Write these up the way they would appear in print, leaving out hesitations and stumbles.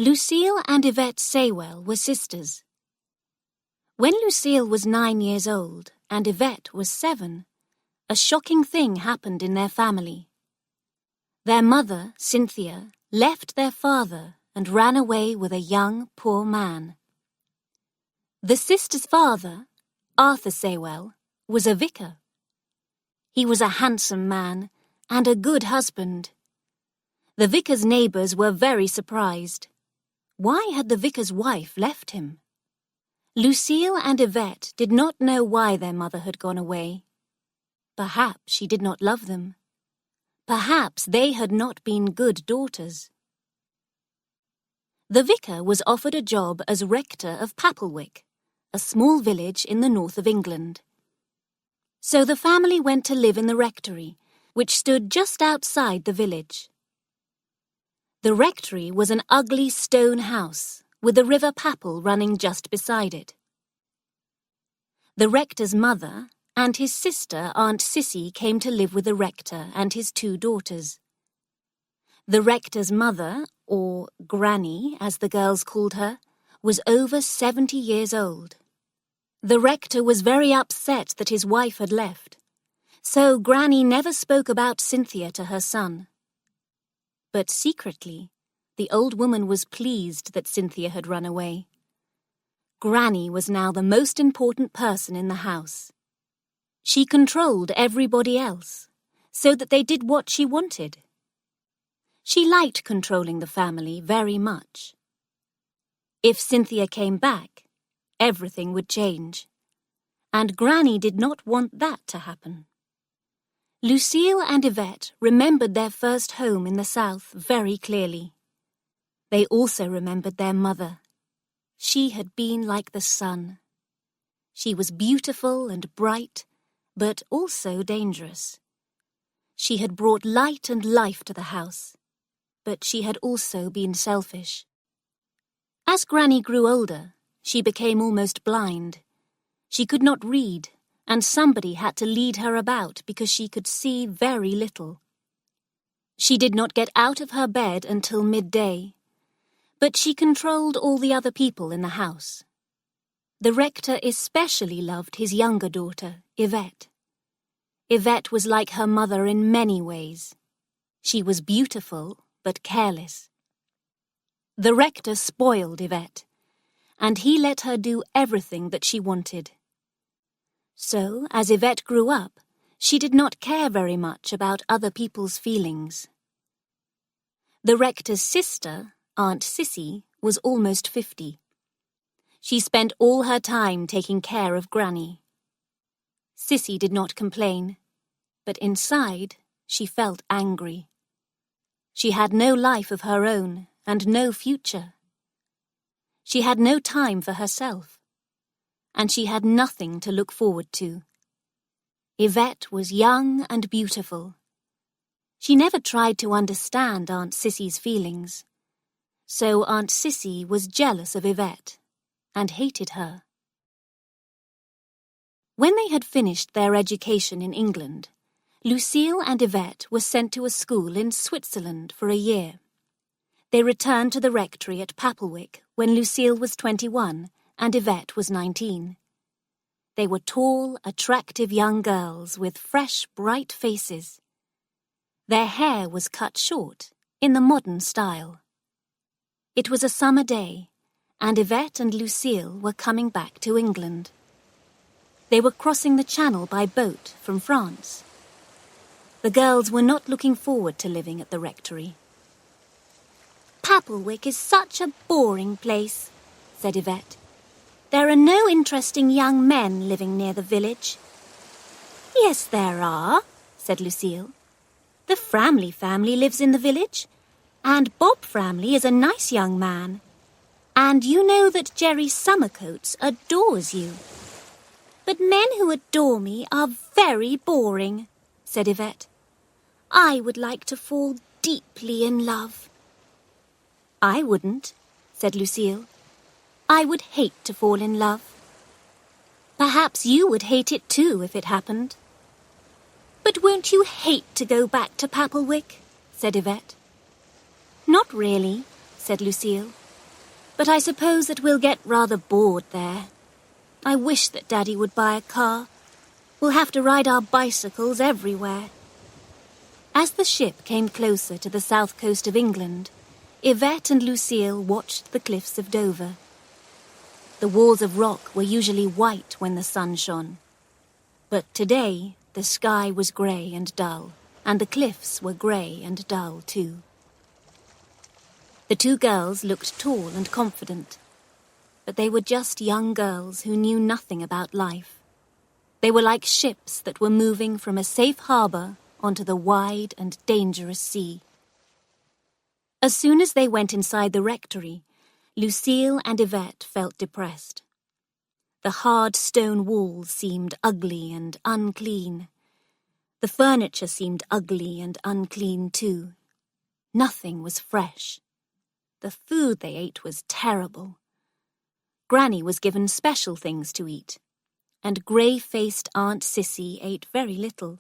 Lucille and Yvette Saywell were sisters. When Lucille was 9 years old and Yvette was 7, a shocking thing happened in their family. Their mother, Cynthia, left their father and ran away with a young, poor man. The sisters' father, Arthur Saywell, was a vicar. He was a handsome man and a good husband. The vicar's neighbours were very surprised. Why had the vicar's wife left him? Lucille and Yvette did not know why their mother had gone away. Perhaps she did not love them. Perhaps they had not been good daughters. The vicar was offered a job as rector of Papelwick, a small village in the north of England. So the family went to live in the rectory, which stood just outside the village. The rectory was an ugly stone house, with the River Papel running just beside it. The rector's mother and his sister, Aunt Sissy, came to live with the rector and his 2 daughters. The rector's mother, or Granny, as the girls called her, was over 70 years old. The rector was very upset that his wife had left, so Granny never spoke about Cynthia to her son. But secretly, the old woman was pleased that Cynthia had run away. Granny was now the most important person in the house. She controlled everybody else, so that they did what she wanted. She liked controlling the family very much. If Cynthia came back, everything would change, and Granny did not want that to happen. Lucille and Yvette remembered their first home in the south very clearly. They also remembered their mother. She had been like the sun. She was beautiful and bright, but also dangerous. She had brought light and life to the house, but she had also been selfish. As Granny grew older, she became almost blind. She could not read, and somebody had to lead her about because she could see very little. She did not get out of her bed until midday, but she controlled all the other people in the house. The rector especially loved his younger daughter, Yvette. Yvette was like her mother in many ways. She was beautiful, but careless. The rector spoiled Yvette, and he let her do everything that she wanted. So, as Yvette grew up, she did not care very much about other people's feelings. The rector's sister, Aunt Sissy, was almost 50. She spent all her time taking care of Granny. Sissy did not complain, but inside she felt angry. She had no life of her own and no future. She had no time for herself, and she had nothing to look forward to. Yvette was young and beautiful. She never tried to understand Aunt Sissy's feelings, so Aunt Sissy was jealous of Yvette and hated her. When they had finished their education in England, Lucille and Yvette were sent to a school in Switzerland for a year. They returned to the rectory at Papelwick when Lucille was 21 and Yvette was 19. They were tall, attractive young girls with fresh, bright faces. Their hair was cut short, in the modern style. It was a summer day, and Yvette and Lucille were coming back to England. They were crossing the Channel by boat from France. The girls were not looking forward to living at the rectory. "Papelwick is such a boring place," said Yvette. "There are no interesting young men living near the village." "Yes, there are," said Lucille. "The Framley family lives in the village, and Bob Framley is a nice young man. And you know that Jerry Summercoats adores you." "But men who adore me are very boring," said Yvette. "I would like to fall deeply in love." "I wouldn't," said Lucille. "I would hate to fall in love." "Perhaps you would hate it too if it happened." "But won't you hate to go back to Papelwick?" said Yvette. "Not really," said Lucille. But I suppose that we'll get rather bored there. I wish that Daddy would buy a car. We'll have to ride our bicycles everywhere." As the ship came closer to the south coast of England, Yvette and Lucille watched the cliffs of Dover. The walls of rock were usually white when the sun shone. But today, the sky was grey and dull, and the cliffs were grey and dull too. The two girls looked tall and confident, but they were just young girls who knew nothing about life. They were like ships that were moving from a safe harbour onto the wide and dangerous sea. As soon as they went inside the rectory, Lucille and Yvette felt depressed. The hard stone walls seemed ugly and unclean. The furniture seemed ugly and unclean too. Nothing was fresh. The food they ate was terrible. Granny was given special things to eat, and grey-faced Aunt Sissy ate very little,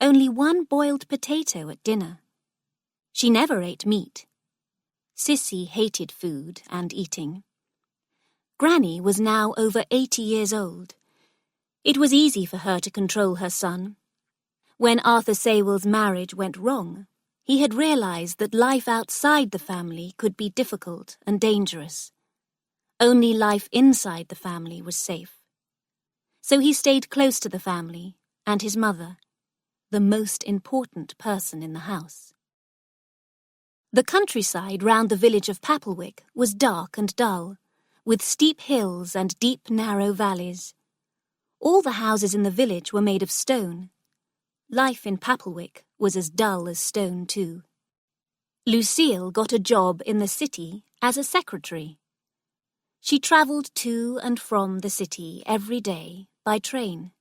only one boiled potato at dinner. She never ate meat. Sissy hated food and eating. Granny was now over 80 years old. It was easy for her to control her son. When Arthur Sewell's marriage went wrong, he had realized that life outside the family could be difficult and dangerous. Only life inside the family was safe. So he stayed close to the family and his mother, the most important person in the house. The countryside round the village of Papelwick was dark and dull, with steep hills and deep, narrow valleys. All the houses in the village were made of stone. Life in Papelwick was as dull as stone, too. Lucille got a job in the city as a secretary. She travelled to and from the city every day by train.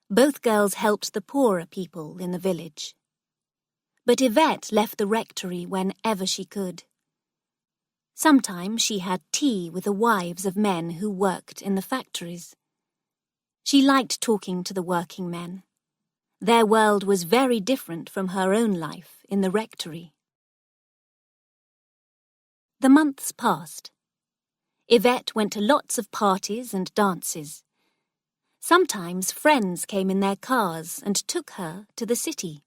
Both girls helped the poorer people in the village. But Yvette left the rectory whenever she could. Sometimes she had tea with the wives of men who worked in the factories. She liked talking to the working men. Their world was very different from her own life in the rectory. The months passed. Yvette went to lots of parties and dances. Sometimes friends came in their cars and took her to the city.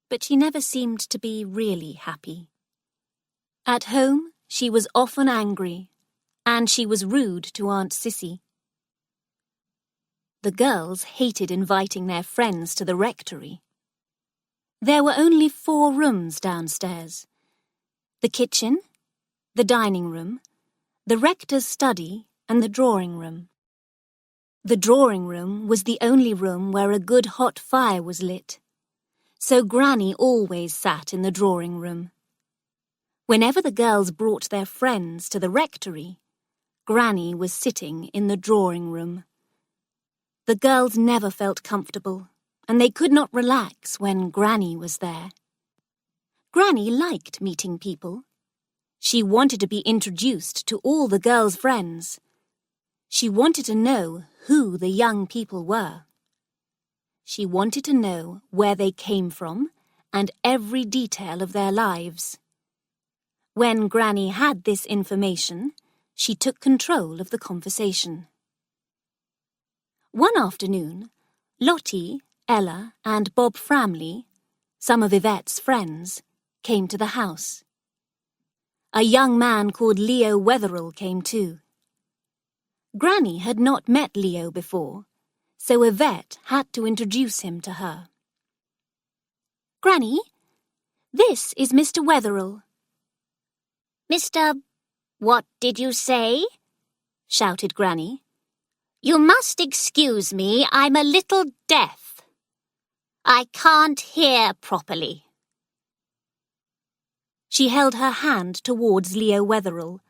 But she never seemed to be really happy. At home, she was often angry, and she was rude to Aunt Sissy. The girls hated inviting their friends to the rectory. There were only 4 rooms downstairs: the kitchen, the dining room, the rector's study, and the drawing room. The drawing room was the only room where a good hot fire was lit, so Granny always sat in the drawing room. Whenever the girls brought their friends to the rectory, Granny was sitting in the drawing room. The girls never felt comfortable, and they could not relax when Granny was there. Granny liked meeting people. She wanted to be introduced to all the girls' friends. She wanted to know who the young people were. She wanted to know where they came from and every detail of their lives. When Granny had this information, she took control of the conversation. One afternoon, Lottie, Ella, and Bob Framley, some of Yvette's friends, came to the house. A young man called Leo Wetherell came too. Granny had not met Leo before, so Yvette had to introduce him to her. "Granny, this is Mr. Wetherell." "Mr. What did you say?" shouted Granny. "You must excuse me, I'm a little deaf. I can't hear properly." She held her hand towards Leo Wetherell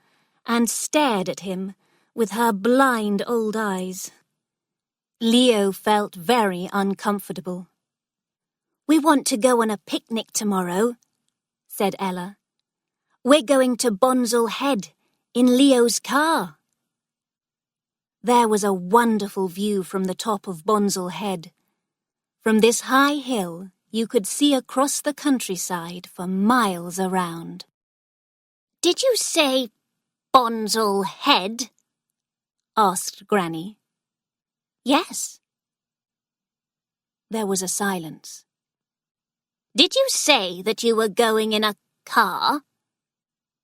and stared at him with her blind old eyes. Leo felt very uncomfortable. "We want to go on a picnic tomorrow," said Ella. "We're going to Bonsall Head in Leo's car." There was a wonderful view from the top of Bonsall Head. From this high hill, you could see across the countryside for miles around. Did you say Bonsall Head? asked Granny. Yes. There was a silence. Did you say that you were going in a car?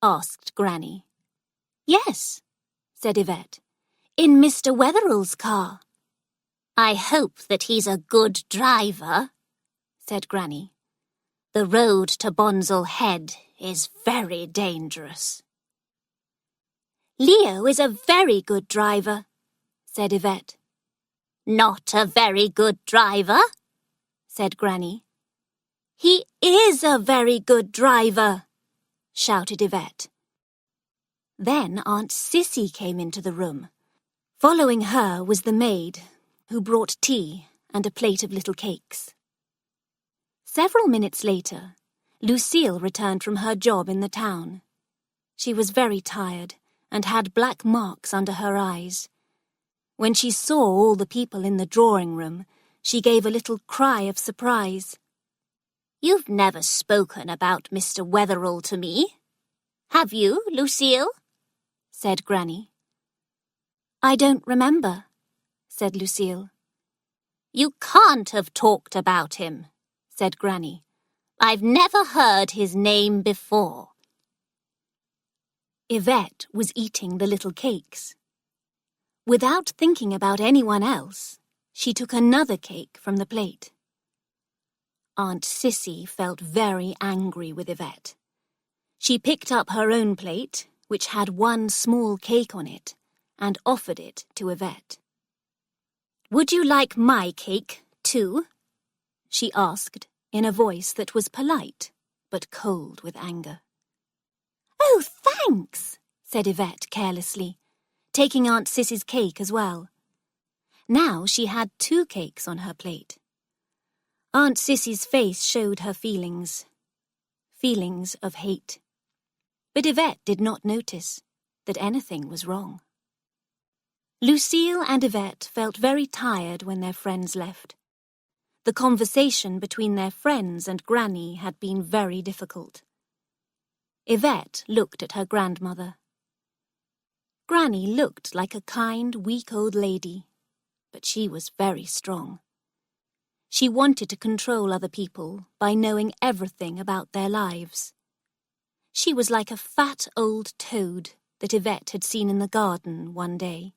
asked Granny. Yes, said Yvette. in Mr. Wetherell's car. I hope that he's a good driver, said Granny. The road to Bonsall Head is very dangerous. Leo is a very good driver, said Yvette. Not a very good driver, said Granny. He is a very good driver, shouted Yvette. Then Aunt Sissy came into the room. Following her was the maid, who brought tea and a plate of little cakes. Several minutes later, Lucille returned from her job in the town. She was very tired and had black marks under her eyes. When she saw all the people in the drawing room, she gave a little cry of surprise. You've never spoken about Mr. Wetherell to me, have you, Lucille? said Granny. I don't remember, said Lucille. You can't have talked about him, said Granny. I've never heard his name before. Yvette was eating the little cakes. Without thinking about anyone else, she took another cake from the plate. Aunt Sissy felt very angry with Yvette. She picked up her own plate, which had one small cake on it, and offered it to Yvette. Would you like my cake, too? She asked, in a voice that was polite, but cold with anger. Oh, thanks, said Yvette carelessly, taking Aunt Sissy's cake as well. Now she had 2 cakes on her plate. Aunt Sissy's face showed her feelings of hate. But Yvette did not notice that anything was wrong. Lucille and Yvette felt very tired when their friends left. The conversation between their friends and Granny had been very difficult. Yvette looked at her grandmother. Granny looked like a kind, weak old lady, but she was very strong. She wanted to control other people by knowing everything about their lives. She was like a fat old toad that Yvette had seen in the garden one day.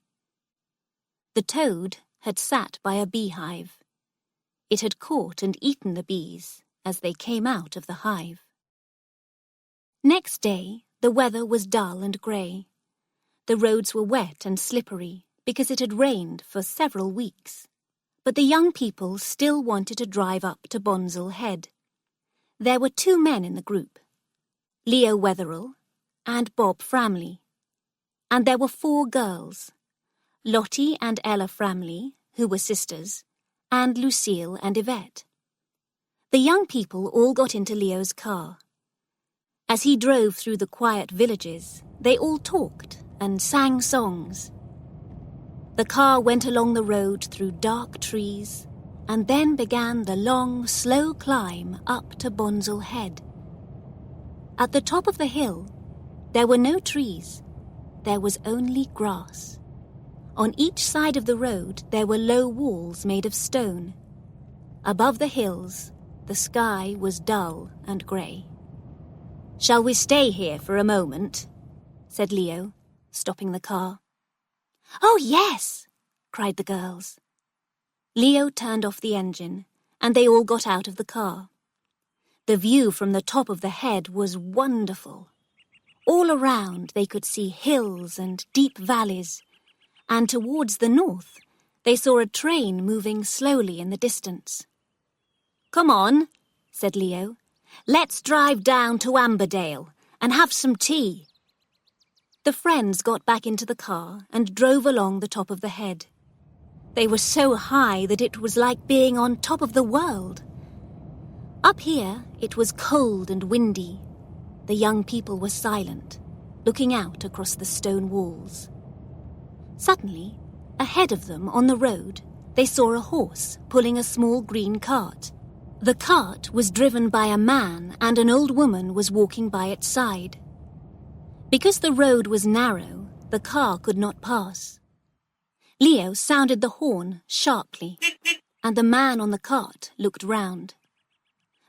The toad had sat by a beehive. It had caught and eaten the bees as they came out of the hive. Next day, the weather was dull and grey. The roads were wet and slippery because it had rained for several weeks. But the young people still wanted to drive up to Bonsall Head. There were 2 men in the group, Leo Wetherell and Bob Framley. And there were 4 girls, Lottie and Ella Framley, who were sisters, and Lucille and Yvette. The young people all got into Leo's car. As he drove through the quiet villages, they all talked and sang songs. The car went along the road through dark trees and then began the long, slow climb up to Bonsall Head. At the top of the hill, there were no trees. There was only grass. On each side of the road, there were low walls made of stone. Above the hills, the sky was dull and grey. "Shall we stay here for a moment?" said Leo, stopping the car. Oh, yes, cried the girls. Leo turned off the engine, and they all got out of the car. The view from the top of the head was wonderful. All around they could see hills and deep valleys, and towards the north they saw a train moving slowly in the distance. "Come on," said Leo. "Let's drive down to Amberdale and have some tea." The friends got back into the car and drove along the top of the head. They were so high that it was like being on top of the world. Up here, it was cold and windy. The young people were silent, looking out across the stone walls. Suddenly, ahead of them on the road, they saw a horse pulling a small green cart. The cart was driven by a man, and an old woman was walking by its side. Because the road was narrow, the car could not pass. Leo sounded the horn sharply, and the man on the cart looked round.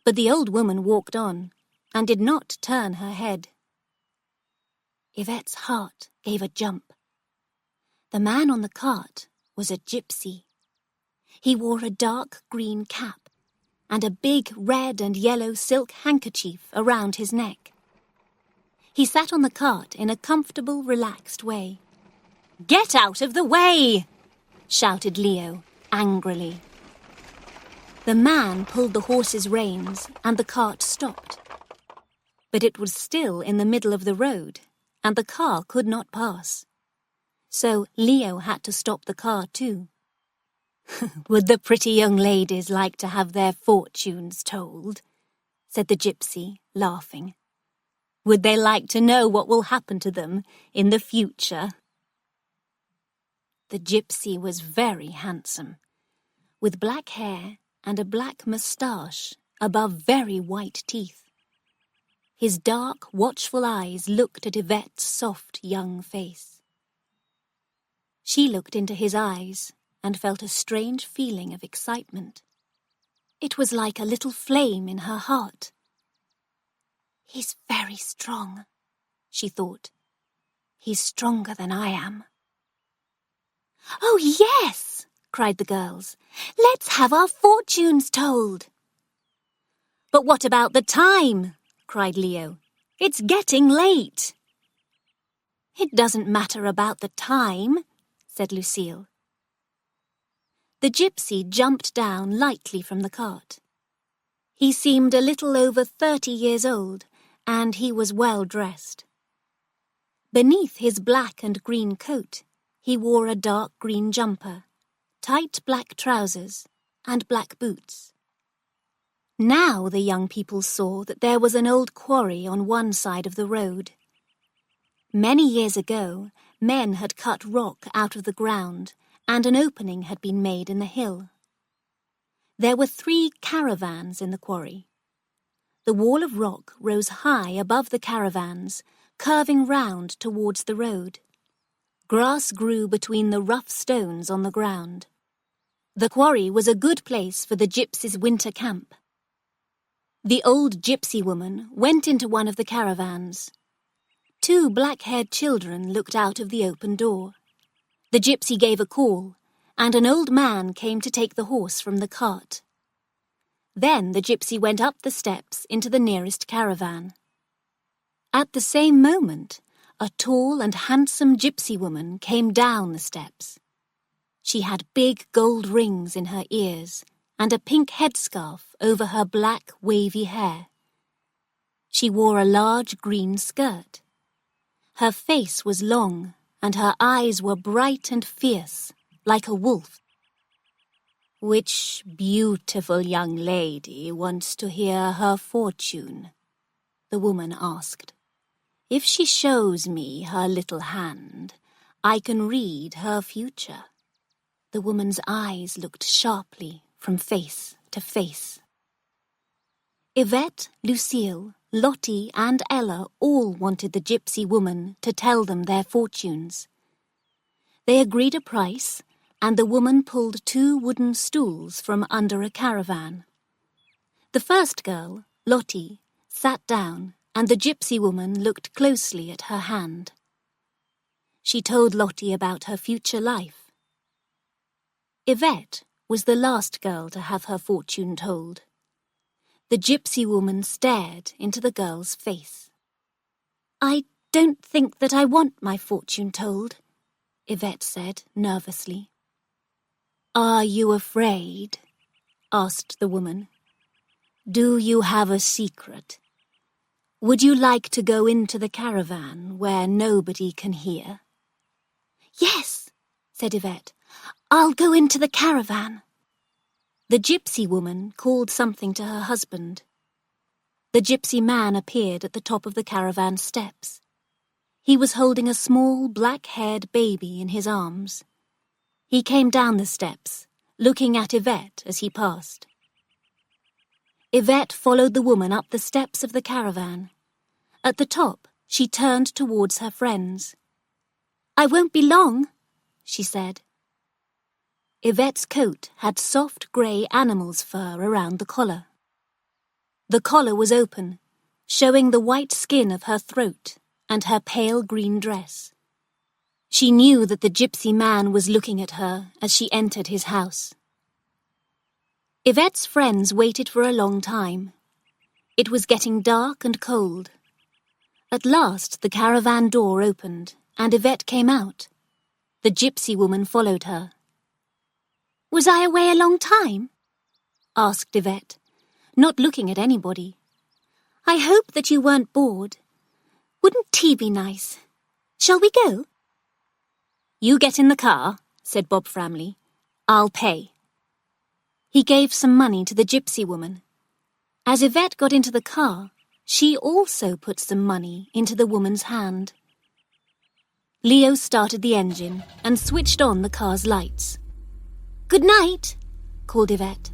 But the old woman walked on and did not turn her head. Yvette's heart gave a jump. The man on the cart was a gypsy. He wore a dark green cap and a big red and yellow silk handkerchief around his neck. He sat on the cart in a comfortable, relaxed way. "Get out of the way!" shouted Leo angrily. The man pulled the horse's reins and the cart stopped. But it was still in the middle of the road and the car could not pass. So Leo had to stop the car too. "Would the pretty young ladies like to have their fortunes told?" said the gypsy, laughing. "Would they like to know what will happen to them in the future?" The gypsy was very handsome, with black hair and a black moustache above very white teeth. His dark, watchful eyes looked at Yvette's soft young face. She looked into his eyes and felt a strange feeling of excitement. It was like a little flame in her heart. "He's very strong," she thought. "He's stronger than I am." "Oh, yes!" cried the girls. "Let's have our fortunes told." "But what about the time?" cried Leo. "It's getting late." "It doesn't matter about the time," said Lucille. The gypsy jumped down lightly from the cart. He seemed a little over 30 years old, and he was well dressed. Beneath his black and green coat, he wore a dark green jumper, tight black trousers, and black boots. Now the young people saw that there was an old quarry on one side of the road. Many years ago, men had cut rock out of the ground, and an opening had been made in the hill. There were 3 caravans in the quarry. The wall of rock rose high above the caravans, curving round towards the road. Grass grew between the rough stones on the ground. The quarry was a good place for the gypsies' winter camp. The old gypsy woman went into one of the caravans. 2 black-haired children looked out of the open door. The gypsy gave a call, and an old man came to take the horse from the cart. Then the gypsy went up the steps into the nearest caravan. At the same moment, a tall and handsome gypsy woman came down the steps. She had big gold rings in her ears and a pink headscarf over her black, wavy hair. She wore a large green skirt. Her face was long, and her eyes were bright and fierce, like a wolf. "Which beautiful young lady wants to hear her fortune?" the woman asked. "If she shows me her little hand, I can read her future." The woman's eyes looked sharply from face to face. Yvette, Lucille, Lottie and Ella all wanted the gypsy woman to tell them their fortunes. They agreed a price, and the woman pulled 2 wooden stools from under a caravan. The first girl, Lottie, sat down, and the gypsy woman looked closely at her hand. She told Lottie about her future life. Yvette was the last girl to have her fortune told. The gypsy woman stared into the girl's face. "I don't think that I want my fortune told," Yvette said nervously. "Are you afraid?" asked the woman. "Do you have a secret? Would you like to go into the caravan where nobody can hear?" "Yes," said Yvette. "I'll go into the caravan." The gypsy woman called something to her husband. The gypsy man appeared at the top of the caravan steps. He was holding a small black-haired baby in his arms. He came down the steps, looking at Yvette as he passed. Yvette followed the woman up the steps of the caravan. At the top, She turned towards her friends. "I won't be long," she said. Yvette's coat had soft grey animal's fur around the collar. The collar was open, showing the white skin of her throat and her pale green dress. She knew that the gypsy man was looking at her as she entered his house. Yvette's friends waited for a long time. It was getting dark and cold. At last the caravan door opened and Yvette came out. The gypsy woman followed her. "Was I away a long time?" asked Yvette, not looking at anybody. "I hope that you weren't bored. Wouldn't tea be nice? Shall we go?" "You get in the car," said Bob Framley. "I'll pay." He gave some money to the gypsy woman. As Yvette got into the car, she also put some money into the woman's hand. Leo started the engine and switched on the car's lights. "Good night," called Yvette.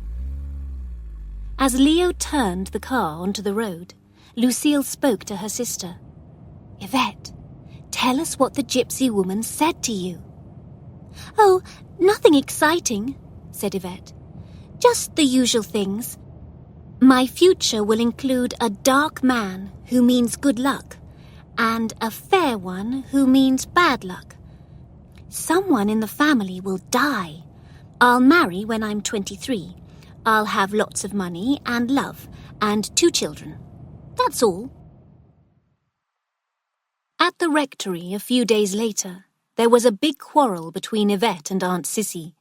As Leo turned the car onto the road, Lucille spoke to her sister. "Yvette, tell us what the gypsy woman said to you." "Oh, nothing exciting," said Yvette. "Just the usual things. My future will include a dark man who means good luck, and a fair one who means bad luck. Someone in the family will die. I'll marry when I'm 23. I'll have lots of money and love, and 2 children. That's all." At the rectory a few days later, there was a big quarrel between Yvette and Aunt Sissy.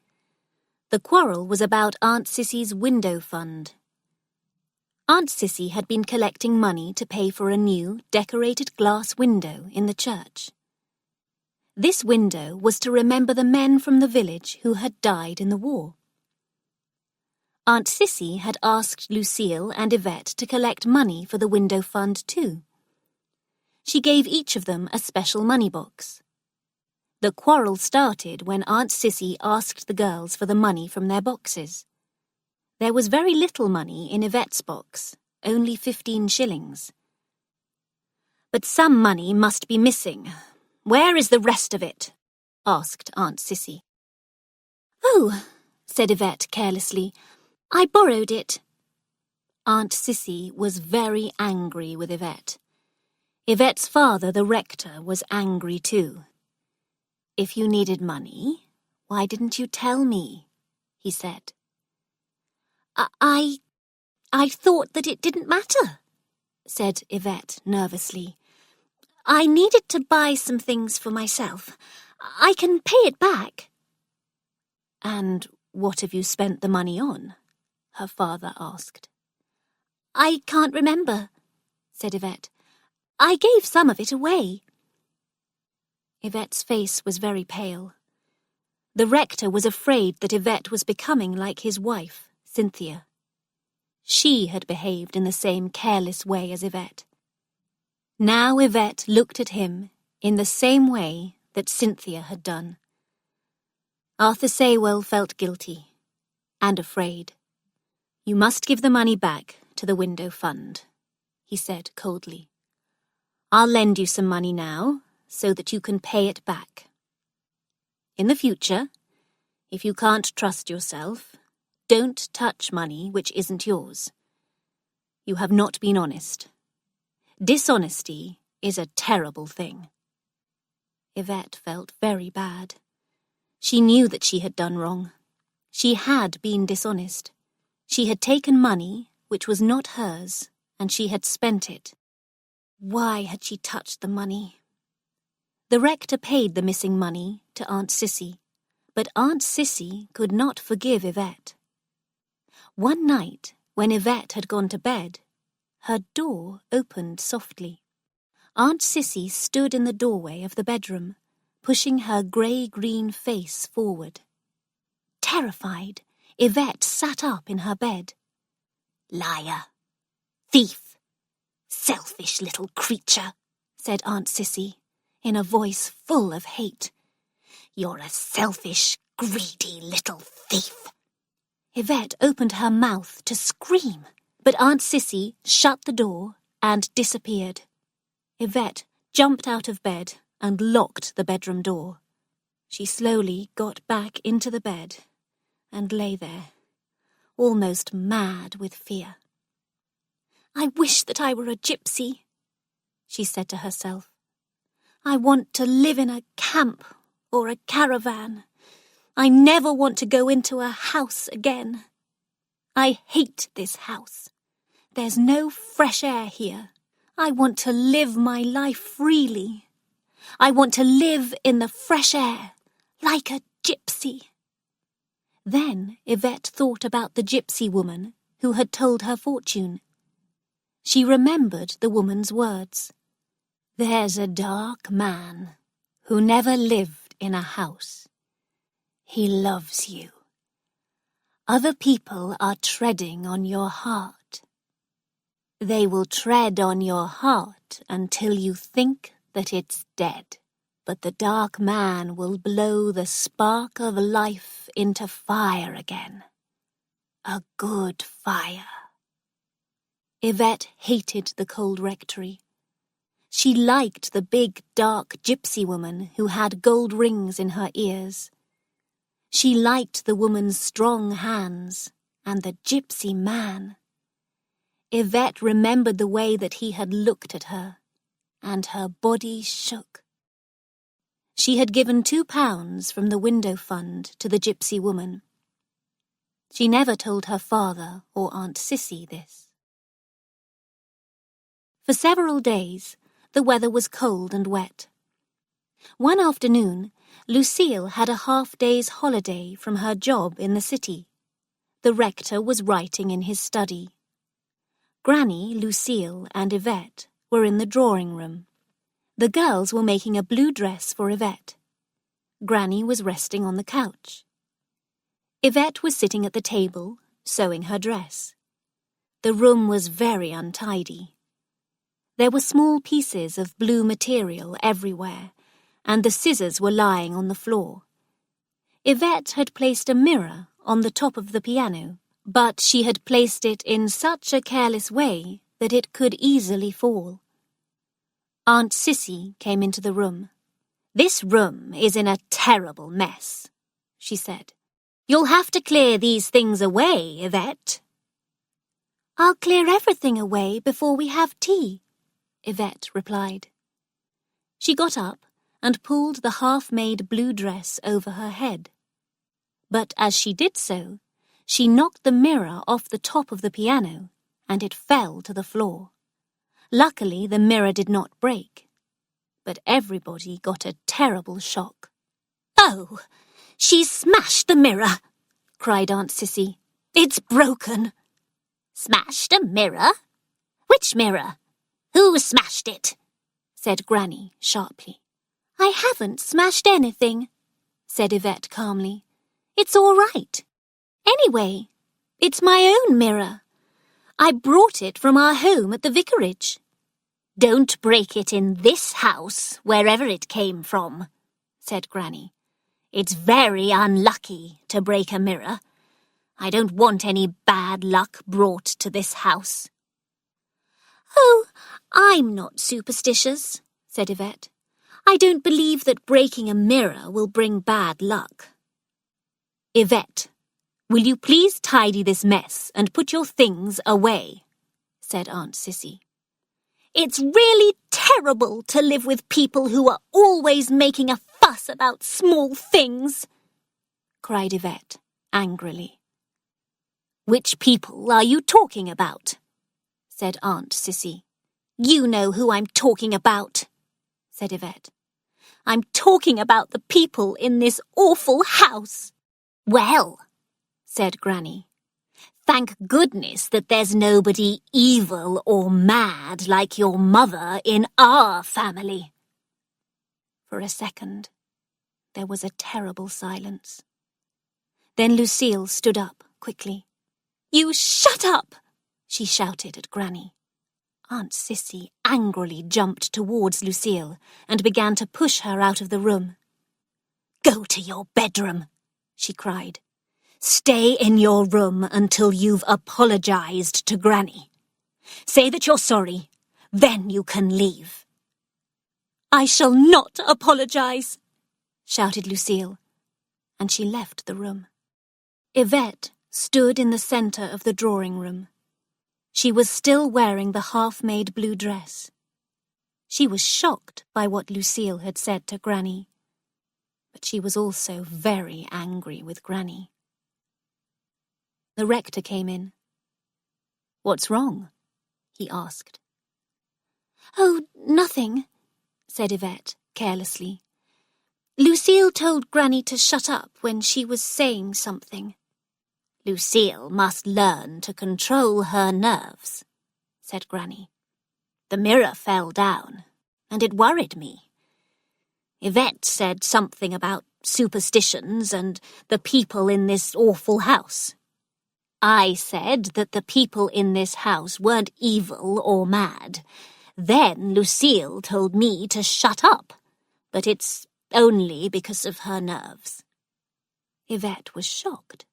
The quarrel was about Aunt Sissy's window fund. Aunt Sissy had been collecting money to pay for a new, decorated glass window in the church. This window was to remember the men from the village who had died in the war. Aunt Sissy had asked Lucille and Yvette to collect money for the window fund too. She gave each of them a special money box. The quarrel started when Aunt Sissy asked the girls for the money from their boxes. There was very little money in Yvette's box, only 15 shillings. "But some money must be missing. Where is the rest of it?" asked Aunt Sissy. "Oh," said Yvette carelessly, "I borrowed it." Aunt Sissy was very angry with Yvette. Yvette's father, the rector, was angry too. "If you needed money, why didn't you tell me?" he said. I thought that it didn't matter," said Yvette nervously. "I needed to buy some things for myself. I can pay it back." "And what have you spent the money on?" her father asked. "I can't remember," said Yvette. "I gave some of it away." Yvette's face was very pale. The rector was afraid that Yvette was becoming like his wife, Cynthia. She had behaved in the same careless way as Yvette. Now Yvette looked at him in the same way that Cynthia had done. Arthur Saywell felt guilty and afraid. "You must give the money back to the window fund," he said coldly. "I'll lend you some money now so that you can pay it back. In the future, if you can't trust yourself, don't touch money which isn't yours. You have not been honest. Dishonesty is a terrible thing." Yvette felt very bad. She knew that she had done wrong. She had been dishonest. She had taken money which was not hers, and she had spent it. Why had she touched the money? The rector paid the missing money to Aunt Sissy, but Aunt Sissy could not forgive Yvette. One night, when Yvette had gone to bed, her door opened softly. Aunt Sissy stood in the doorway of the bedroom, pushing her grey-green face forward. Terrified, Yvette sat up in her bed. "Liar! Thief! Selfish little creature," said Aunt Sissy, in a voice full of hate. "You're a selfish, greedy little thief." Yvette opened her mouth to scream, but Aunt Sissy shut the door and disappeared. Yvette jumped out of bed and locked the bedroom door. She slowly got back into the bed and lay there, almost mad with fear. "I wish that I were a gypsy," she said to herself. "I want to live in a camp or a caravan. I never want to go into a house again. I hate this house. There's no fresh air here. I want to live my life freely. I want to live in the fresh air, like a gypsy." Then Yvette thought about the gypsy woman who had told her fortune. She remembered the woman's words. "There's a dark man who never lived in a house. He loves you. Other people are treading on your heart. They will tread on your heart until you think that it's dead. But the dark man will blow the spark of life into fire again. A good fire." Yvette hated the cold rectory. She liked the big, dark gypsy woman who had gold rings in her ears. She liked the woman's strong hands and the gypsy man. Yvette remembered the way that he had looked at her, and her body shook. She had given £2 from the window fund to the gypsy woman. She never told her father or Aunt Cissy this. For several days, the weather was cold and wet. One afternoon, Lucille had a half-day's holiday from her job in the city. The rector was writing in his study. Granny, Lucille, and Yvette were in the drawing room. The girls were making a blue dress for Yvette. Granny was resting on the couch. Yvette was sitting at the table, sewing her dress. The room was very untidy. There were small pieces of blue material everywhere, and the scissors were lying on the floor. Yvette had placed a mirror on the top of the piano, but she had placed it in such a careless way that it could easily fall. Aunt Cissy came into the room. "This room is in a terrible mess," she said. "You'll have to clear these things away, Yvette." "I'll clear everything away before we have tea," Yvette replied. She got up and pulled the half-made blue dress over her head. But as she did so, she knocked the mirror off the top of the piano, and it fell to the floor. Luckily, the mirror did not break, but everybody got a terrible shock. "Oh, she's smashed the mirror!" cried Aunt Cissy. "It's broken." "Smashed a mirror? Which mirror? Who smashed it?" said Granny sharply. "I haven't smashed anything," said Yvette calmly. "It's all right. Anyway, it's my own mirror. I brought it from our home at the vicarage." "Don't break it in this house, wherever it came from," said Granny. "It's very unlucky to break a mirror. I don't want any bad luck brought to this house." "Oh, I'm not superstitious," said Yvette. "I don't believe that breaking a mirror will bring bad luck." "Yvette, will you please tidy this mess and put your things away?" said Aunt Cissy. "It's really terrible to live with people who are always making a fuss about small things," cried Yvette angrily. "Which people are you talking about?" said Aunt Cissy. "You know who I'm talking about," said Yvette. "I'm talking about the people in this awful house." "Well," said Granny, "thank goodness that there's nobody evil or mad like your mother in our family." For a second, there was a terrible silence. Then Lucille stood up quickly. "You shut up!" she shouted at Granny. Aunt Cissy angrily jumped towards Lucille and began to push her out of the room. "Go to your bedroom," she cried. "Stay in your room until you've apologized to Granny. Say that you're sorry, then you can leave." I shall not apologise, shouted Lucille, and she left the room. Yvette stood in the centre of the drawing room. She was still wearing the half-made blue dress. She was shocked by what Lucille had said to Granny, but she was also very angry with Granny. The rector came in. "What's wrong?" he asked. "Oh, nothing," said Yvette carelessly. "Lucille told Granny to shut up when she was saying something." "Lucille must learn to control her nerves," said Granny. "The mirror fell down, and it worried me. Yvette said something about superstitions and the people in this awful house. I said that the people in this house weren't evil or mad. Then Lucille told me to shut up, but it's only because of her nerves." Yvette was shocked.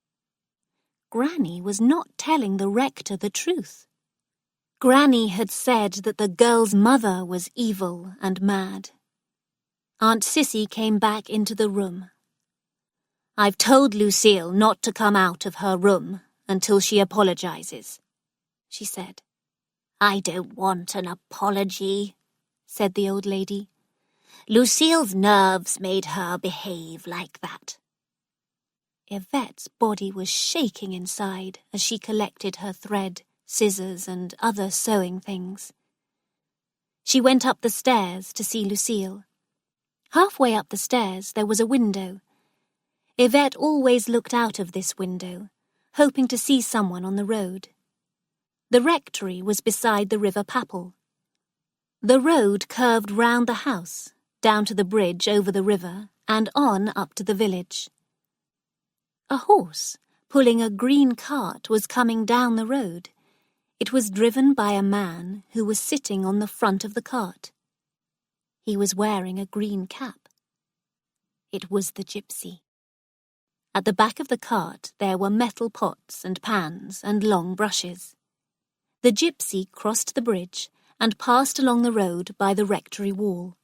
Granny was not telling the rector the truth. Granny had said that the girl's mother was evil and mad. Aunt Sissy came back into the room. "I've told Lucille not to come out of her room until she apologises," she said. "I don't want an apology," said the old lady. "Lucille's nerves made her behave like that." Yvette's body was shaking inside as she collected her thread, scissors, and other sewing things. She went up the stairs to see Lucille. Halfway up the stairs there was a window. Yvette always looked out of this window, hoping to see someone on the road. The rectory was beside the River Papel. The road curved round the house, down to the bridge over the river, and on up to the village. A horse, pulling a green cart, was coming down the road. It was driven by a man who was sitting on the front of the cart. He was wearing a green cap. It was the gypsy. At the back of the cart there were metal pots and pans and long brushes. The gypsy crossed the bridge and passed along the road by the rectory wall.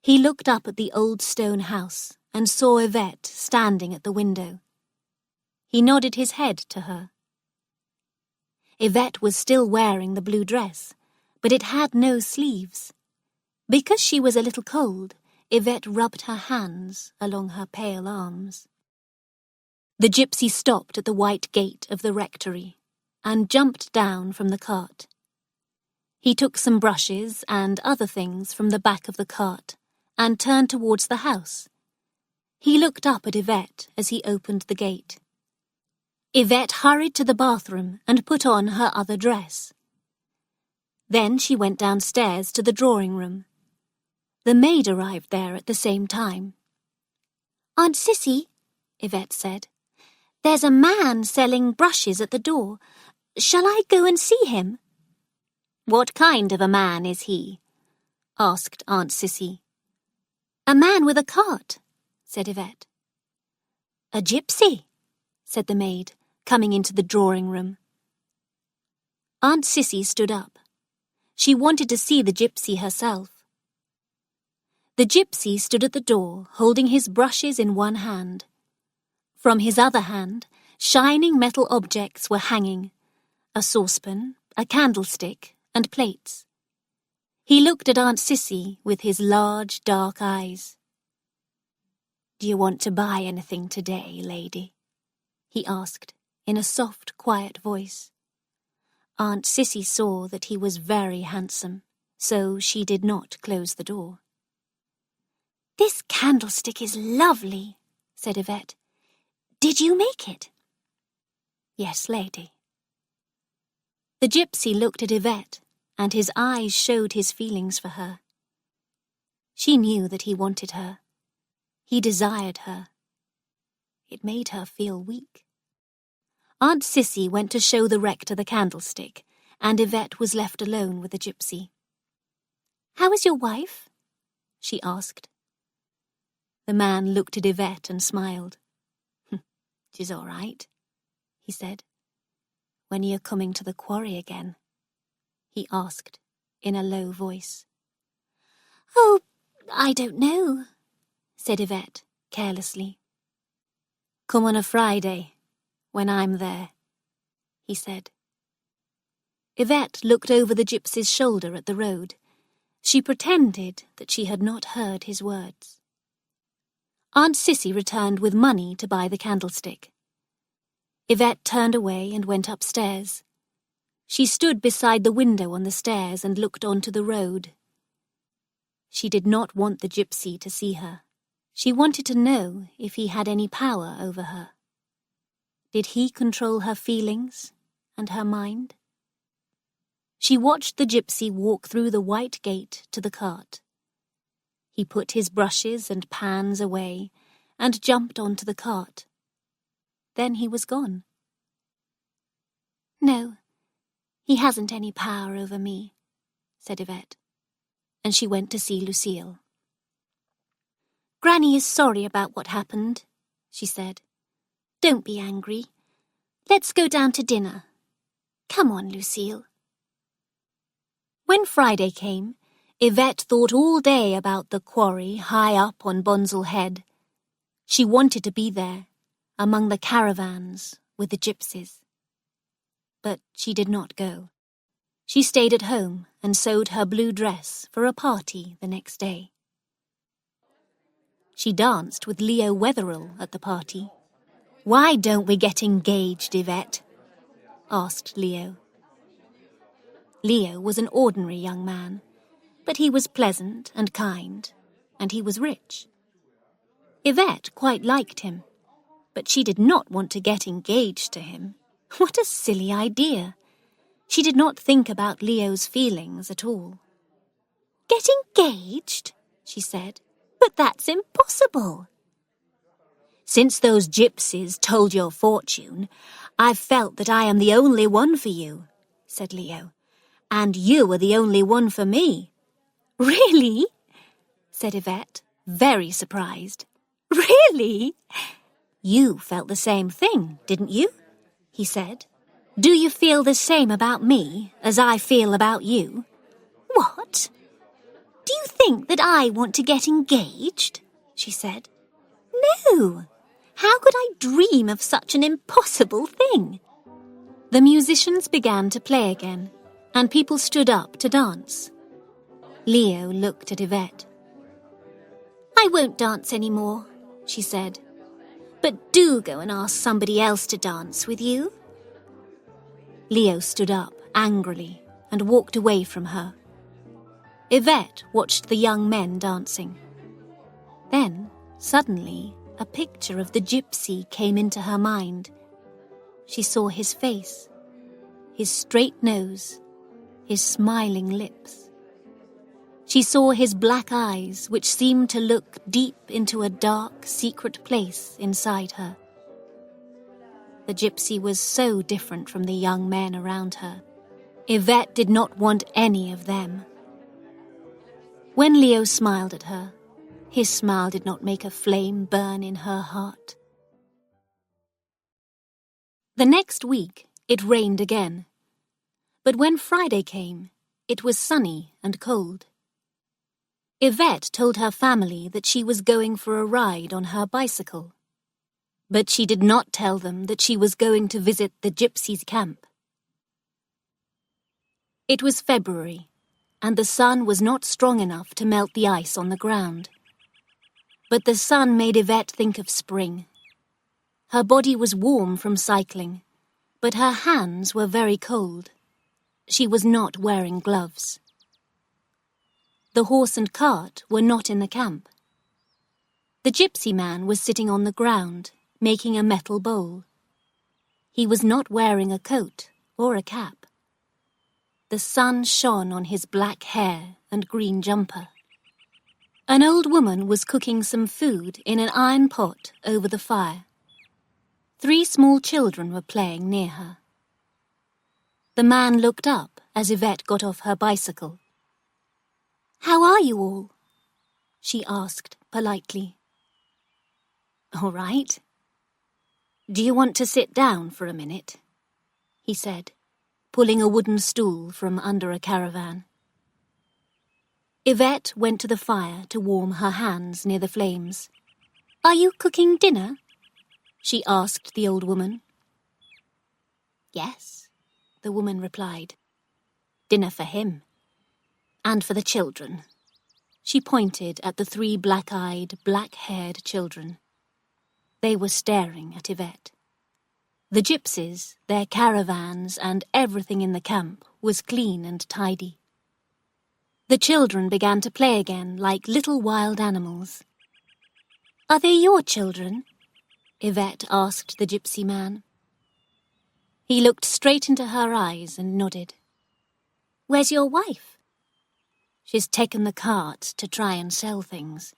He looked up at the old stone house and saw Yvette standing at the window. He nodded his head to her. Yvette was still wearing the blue dress, but it had no sleeves. Because she was a little cold, Yvette rubbed her hands along her pale arms. The gypsy stopped at the white gate of the rectory and jumped down from the cart. He took some brushes and other things from the back of the cart and turned towards the house. He looked up at Yvette as he opened the gate. Yvette hurried to the bathroom and put on her other dress. Then she went downstairs to the drawing room. The maid arrived there at the same time. "Aunt Sissy," Yvette said, "there's a man selling brushes at the door. Shall I go and see him?" "What kind of a man is he?" asked Aunt Sissy. "A man with a cart," said Yvette. "A gypsy," said the maid, coming into the drawing room. Aunt Sissy stood up. She wanted to see the gypsy herself. The gypsy stood at the door, holding his brushes in one hand. From his other hand, shining metal objects were hanging: a saucepan, a candlestick, and plates. He looked at Aunt Sissy with his large, dark eyes. "Do you want to buy anything today, lady?" he asked, in a soft, quiet voice. Aunt Sissy saw that he was very handsome, so she did not close the door. "This candlestick is lovely," said Yvette. "Did you make it?" "Yes, lady." The gypsy looked at Yvette, and his eyes showed his feelings for her. She knew that he wanted her. He desired her. It made her feel weak. Aunt Sissy went to show the rector the candlestick, and Yvette was left alone with the gypsy. "How is your wife?" she asked. The man looked at Yvette and smiled. "She's all right," he said. "When are you coming to the quarry again?" he asked, in a low voice. "Oh, I don't know, said Yvette carelessly. Come on a Friday, when I'm there, he said. Yvette looked over the gypsy's shoulder at the road. She pretended that she had not heard his words. Aunt Cissy returned with money to buy the candlestick. Yvette turned away and went upstairs. She stood beside the window on the stairs and looked onto the road. She did not want the gypsy to see her. She wanted to know if he had any power over her. Did he control her feelings and her mind? She watched the gypsy walk through the white gate to the cart. He put his brushes and pans away and jumped onto the cart. Then he was gone. No, he hasn't any power over me, said Yvette, and she went to see Lucille. Granny is sorry about what happened, she said. Don't be angry. Let's go down to dinner. Come on, Lucille. When Friday came, Yvette thought all day about the quarry high up on Bonsall Head. She wanted to be there, among the caravans with the gypsies. But she did not go. She stayed at home and sewed her blue dress for a party the next day. She danced with Leo Wetherill at the party. Why don't we get engaged, Yvette? Asked Leo. Leo was an ordinary young man, but he was pleasant and kind, and he was rich. Yvette quite liked him, but she did not want to get engaged to him. What a silly idea! She did not think about Leo's feelings at all. Get engaged? She said. But that's impossible. Since those gypsies told your fortune, I've felt that I am the only one for you, said Leo. And you are the only one for me. Really? Said Yvette, very surprised. Really? You felt the same thing, didn't you? He said. Do you feel the same about me as I feel about you? What? Do you think that I want to get engaged? She said. No. How could I dream of such an impossible thing? The musicians began to play again, and people stood up to dance. Leo looked at Yvette. I won't dance any more, she said. But do go and ask somebody else to dance with you. Leo stood up angrily and walked away from her. Yvette watched the young men dancing. Then, suddenly, a picture of the gypsy came into her mind. She saw his face, his straight nose, his smiling lips. She saw his black eyes, which seemed to look deep into a dark, secret place inside her. The gypsy was so different from the young men around her. Yvette did not want any of them. When Leo smiled at her, his smile did not make a flame burn in her heart. The next week, it rained again. But when Friday came, it was sunny and cold. Yvette told her family that she was going for a ride on her bicycle. But she did not tell them that she was going to visit the gypsies' camp. It was February, and the sun was not strong enough to melt the ice on the ground. But the sun made Yvette think of spring. Her body was warm from cycling, but her hands were very cold. She was not wearing gloves. The horse and cart were not in the camp. The gypsy man was sitting on the ground, making a metal bowl. He was not wearing a coat or a cap. The sun shone on his black hair and green jumper. An old woman was cooking some food in an iron pot over the fire. 3 small children were playing near her. The man looked up as Yvette got off her bicycle. How are you all? She asked politely. All right. Do you want to sit down for a minute? He said, pulling a wooden stool from under a caravan. Yvette went to the fire to warm her hands near the flames. "Are you cooking dinner?" she asked the old woman. "Yes," the woman replied. "Dinner for him. And for the children." She pointed at the 3 black-eyed, black-haired children. They were staring at Yvette. The gypsies, their caravans, and everything in the camp was clean and tidy. The children began to play again like little wild animals. "Are they your children?" Yvette asked the gypsy man. He looked straight into her eyes and nodded. "Where's your wife?" "She's taken the cart to try and sell things.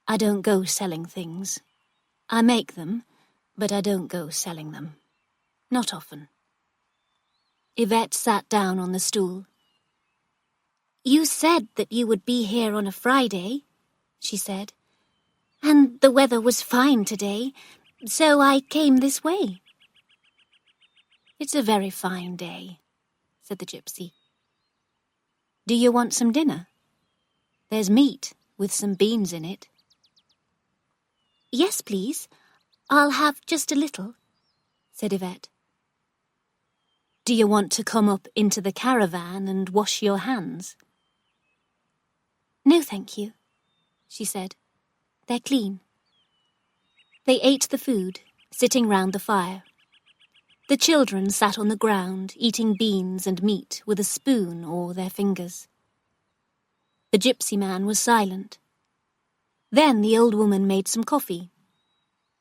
I don't go selling things. I make them, but I don't go selling them. Not often." Yvette sat down on the stool. "You said that you would be here on a Friday," she said, "and the weather was fine today, so I came this way." "It's a very fine day," said the gypsy. "Do you want some dinner? There's meat with some beans in it." "Yes, please. I'll have just a little," said Yvette. "Do you want to come up into the caravan and wash your hands?" "No, thank you," she said. "They're clean." They ate the food, sitting round the fire. The children sat on the ground, eating beans and meat with a spoon or their fingers. The gypsy man was silent. Then the old woman made some coffee.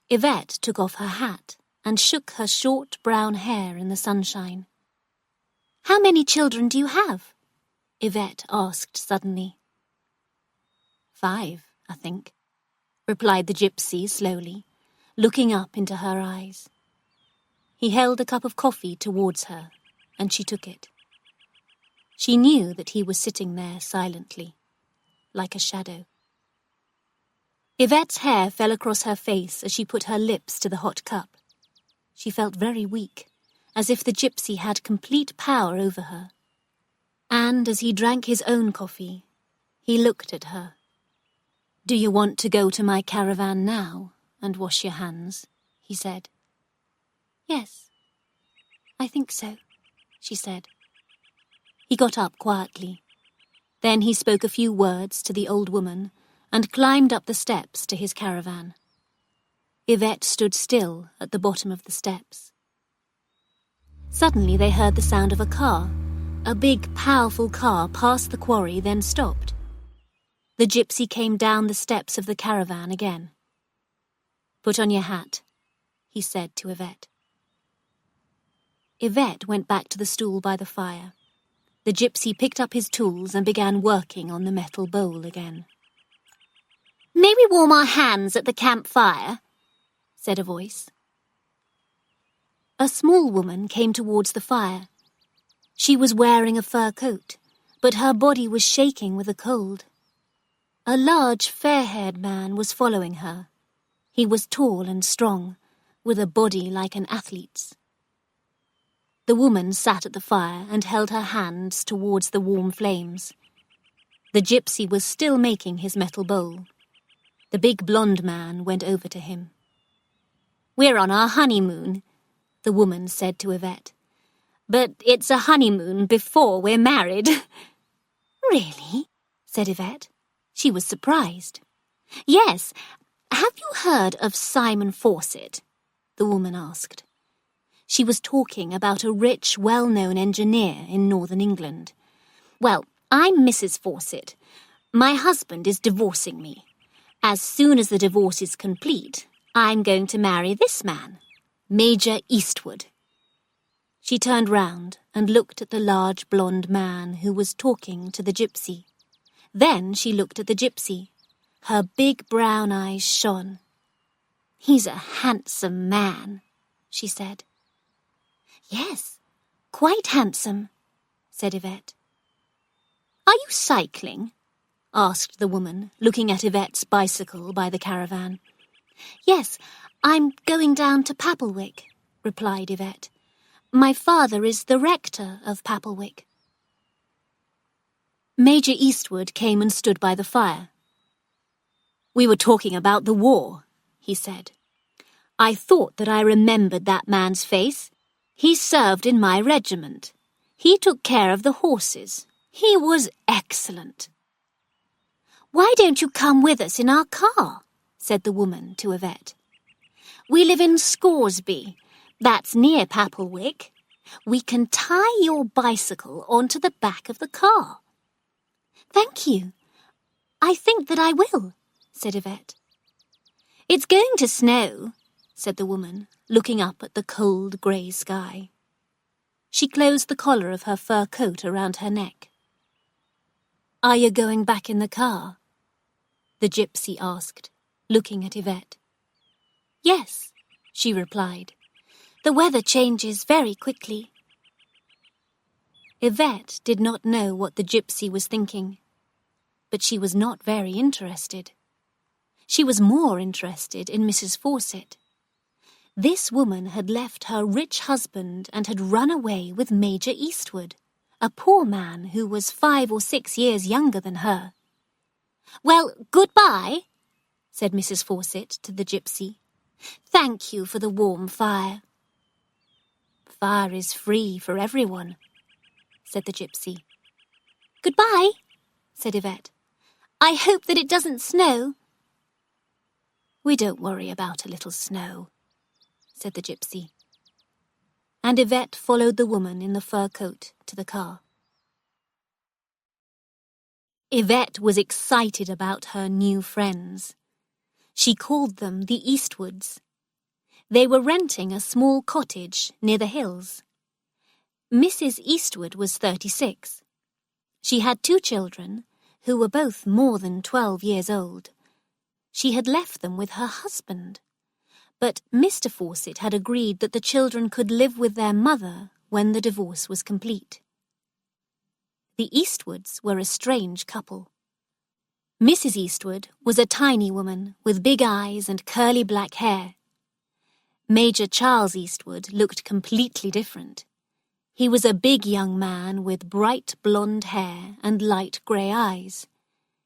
Yvette took off her hat and shook her short brown hair in the sunshine. "How many children do you have?" Yvette asked suddenly. "5, I think," replied the gypsy slowly, looking up into her eyes. He held a cup of coffee towards her, and she took it. She knew that he was sitting there silently, like a shadow. Yvette's hair fell across her face as she put her lips to the hot cup. She felt very weak, as if the gypsy had complete power over her. And as he drank his own coffee, he looked at her. "Do you want to go to my caravan now and wash your hands?" he said. "Yes, I think so," she said. He got up quietly. Then he spoke a few words to the old woman and climbed up the steps to his caravan. Yvette stood still at the bottom of the steps. Suddenly they heard the sound of a car. A big, powerful car passed the quarry, then stopped. The gypsy came down the steps of the caravan again. "Put on your hat," he said to Yvette. Yvette went back to the stool by the fire. The gypsy picked up his tools and began working on the metal bowl again. "May we warm our hands at the campfire?" said a voice. A small woman came towards the fire. She was wearing a fur coat, but her body was shaking with the cold. A large, fair-haired man was following her. He was tall and strong, with a body like an athlete's. The woman sat at the fire and held her hands towards the warm flames. The gypsy was still making his metal bowl. The big blonde man went over to him. "We're on our honeymoon," the woman said to Yvette. "But it's a honeymoon before we're married." "Really?" said Yvette. She was surprised. "Yes. Have you heard of Simon Fawcett?" the woman asked. She was talking about a rich, well-known engineer in northern England. "Well, I'm Mrs. Fawcett. My husband is divorcing me. As soon as the divorce is complete, I'm going to marry this man, Major Eastwood." She turned round and looked at the large blonde man who was talking to the gypsy. Then she looked at the gypsy. Her big brown eyes shone. "He's a handsome man," she said. "Yes, quite handsome," said Yvette. "Are you cycling?" asked the woman, looking at Yvette's bicycle by the caravan. "Yes, I'm going down to Papplewick," replied Yvette. "My father is the rector of Papplewick." Major Eastwood came and stood by the fire. "We were talking about the war," he said. "I thought that I remembered that man's face. He served in my regiment. He took care of the horses. He was excellent." "Why don't you come with us in our car?" said the woman to Yvette. "We live in Scoresby. That's near Papplewick. We can tie your bicycle onto the back of the car." "Thank you. I think that I will," said Yvette. "It's going to snow," said the woman, looking up at the cold grey sky. She closed the collar of her fur coat around her neck. "Are you going back in the car?" the gypsy asked, looking at Yvette. "Yes," she replied. "The weather changes very quickly." Yvette did not know what the gypsy was thinking, but she was not very interested. She was more interested in Mrs. Fawcett. This woman had left her rich husband and had run away with Major Eastwood, a poor man who was 5 or 6 years younger than her. "Well, goodbye," said Mrs. Fawcett to the gypsy. "Thank you for the warm fire." "Fire is free for everyone," said the gypsy. "Goodbye," said Yvette. "I hope that it doesn't snow." "We don't worry about a little snow," said the gypsy. And Yvette followed the woman in the fur coat to the car. Yvette was excited about her new friends. She called them the Eastwoods. They were renting a small cottage near the hills. Mrs. Eastwood was 36. She had 2 children, who were both more than 12 years old. She had left them with her husband, but Mr. Fawcett had agreed that the children could live with their mother when the divorce was complete. The Eastwoods were a strange couple. Mrs. Eastwood was a tiny woman with big eyes and curly black hair. Major Charles Eastwood looked completely different. He was a big young man with bright blonde hair and light grey eyes.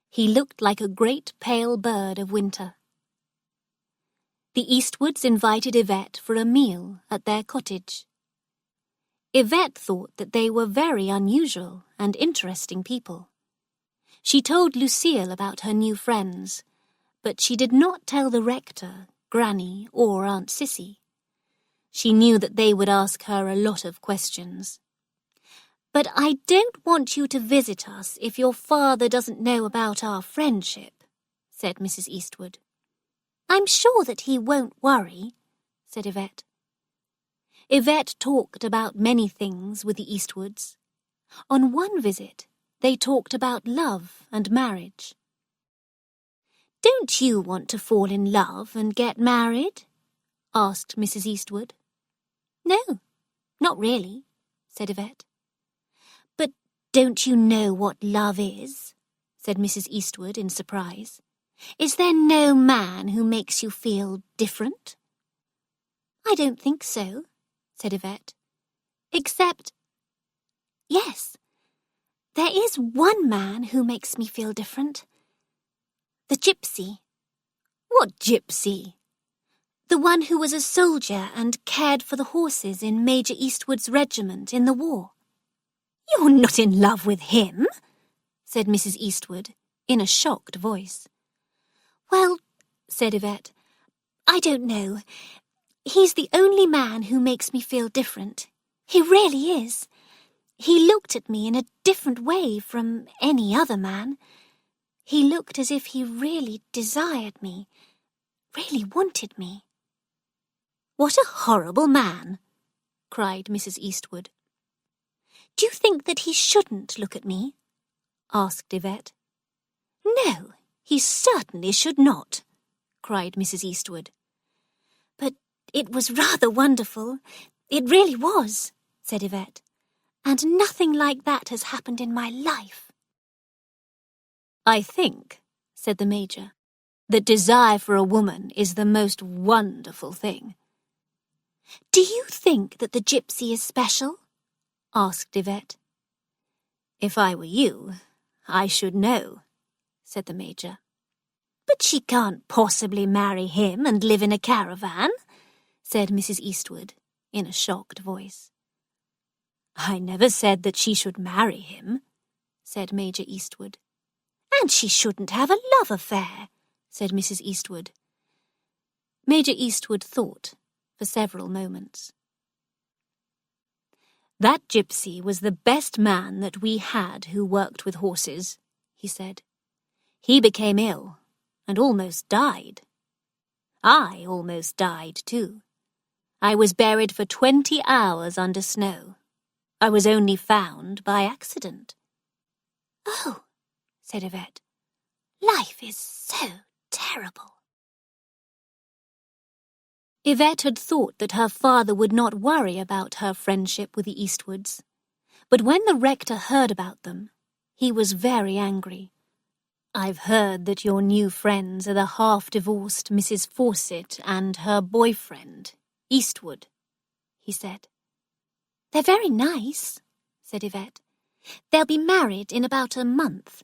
He looked like a great pale bird of winter. The Eastwoods invited Yvette for a meal at their cottage. Yvette thought that they were very unusual and interesting people. She told Lucille about her new friends, but she did not tell the rector, Granny, or Aunt Cissy. She knew that they would ask her a lot of questions. "But I don't want you to visit us if your father doesn't know about our friendship," said Mrs. Eastwood. "I'm sure that he won't worry," said Yvette. Yvette talked about many things with the Eastwoods. On one visit, they talked about love and marriage. "Don't you want to fall in love and get married?" asked Mrs. Eastwood. "No, not really," said Yvette. "But don't you know what love is?" said Mrs. Eastwood in surprise. "Is there no man who makes you feel different?" "I don't think so," said Yvette. "Except—" "Yes, there is one man who makes me feel different. The gypsy." "What gypsy?" "The one who was a soldier and cared for the horses in Major Eastwood's regiment in the war." "You're not in love with him?" said Mrs. Eastwood in a shocked voice. "Well," said Yvette, "I don't know. He's the only man who makes me feel different. He really is. He looked at me in a different way from any other man. He looked as if he really desired me, really wanted me." "What a horrible man!" cried Mrs. Eastwood. "Do you think that he shouldn't look at me?" asked Yvette. "No, he certainly should not," cried Mrs. Eastwood. "But it was rather wonderful. It really was," said Yvette. "And nothing like that has happened in my life." "I think," said the Major, "that desire for a woman is the most wonderful thing." "Do you think that the gypsy is special?" asked Yvette. "If I were you, I should know," said the Major. "But she can't possibly marry him and live in a caravan," said Mrs. Eastwood, in a shocked voice. "I never said that she should marry him," said Major Eastwood. "And she shouldn't have a love affair," said Mrs. Eastwood. Major Eastwood thought for several moments. "That gypsy was the best man that we had who worked with horses," he said. "He became ill and almost died. I almost died, too. I was buried for 20 hours under snow. I was only found by accident." "Oh," said Yvette, "life is so terrible." Yvette had thought that her father would not worry about her friendship with the Eastwoods, but when the rector heard about them, he was very angry. "I've heard that your new friends are the half-divorced Mrs. Fawcett and her boyfriend, Eastwood," he said. "They're very nice," said Yvette. "They'll be married in about a month.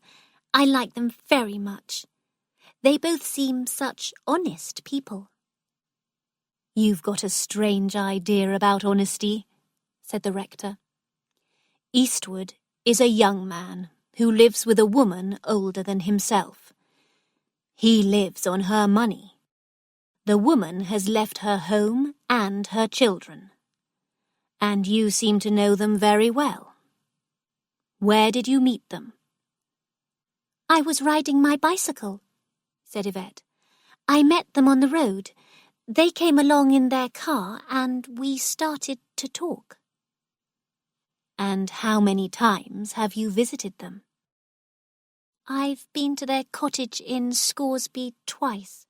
I like them very much. They both seem such honest people." "You've got a strange idea about honesty," said the rector. "Eastwood is a young man who lives with a woman older than himself. He lives on her money. The woman has left her home and her children. And you seem to know them very well. Where did you meet them?" "I was riding my bicycle," said Yvette. "I met them on the road. They came along in their car and we started to talk." "And how many times have you visited them?" "I've been to their cottage in Scoresby twice."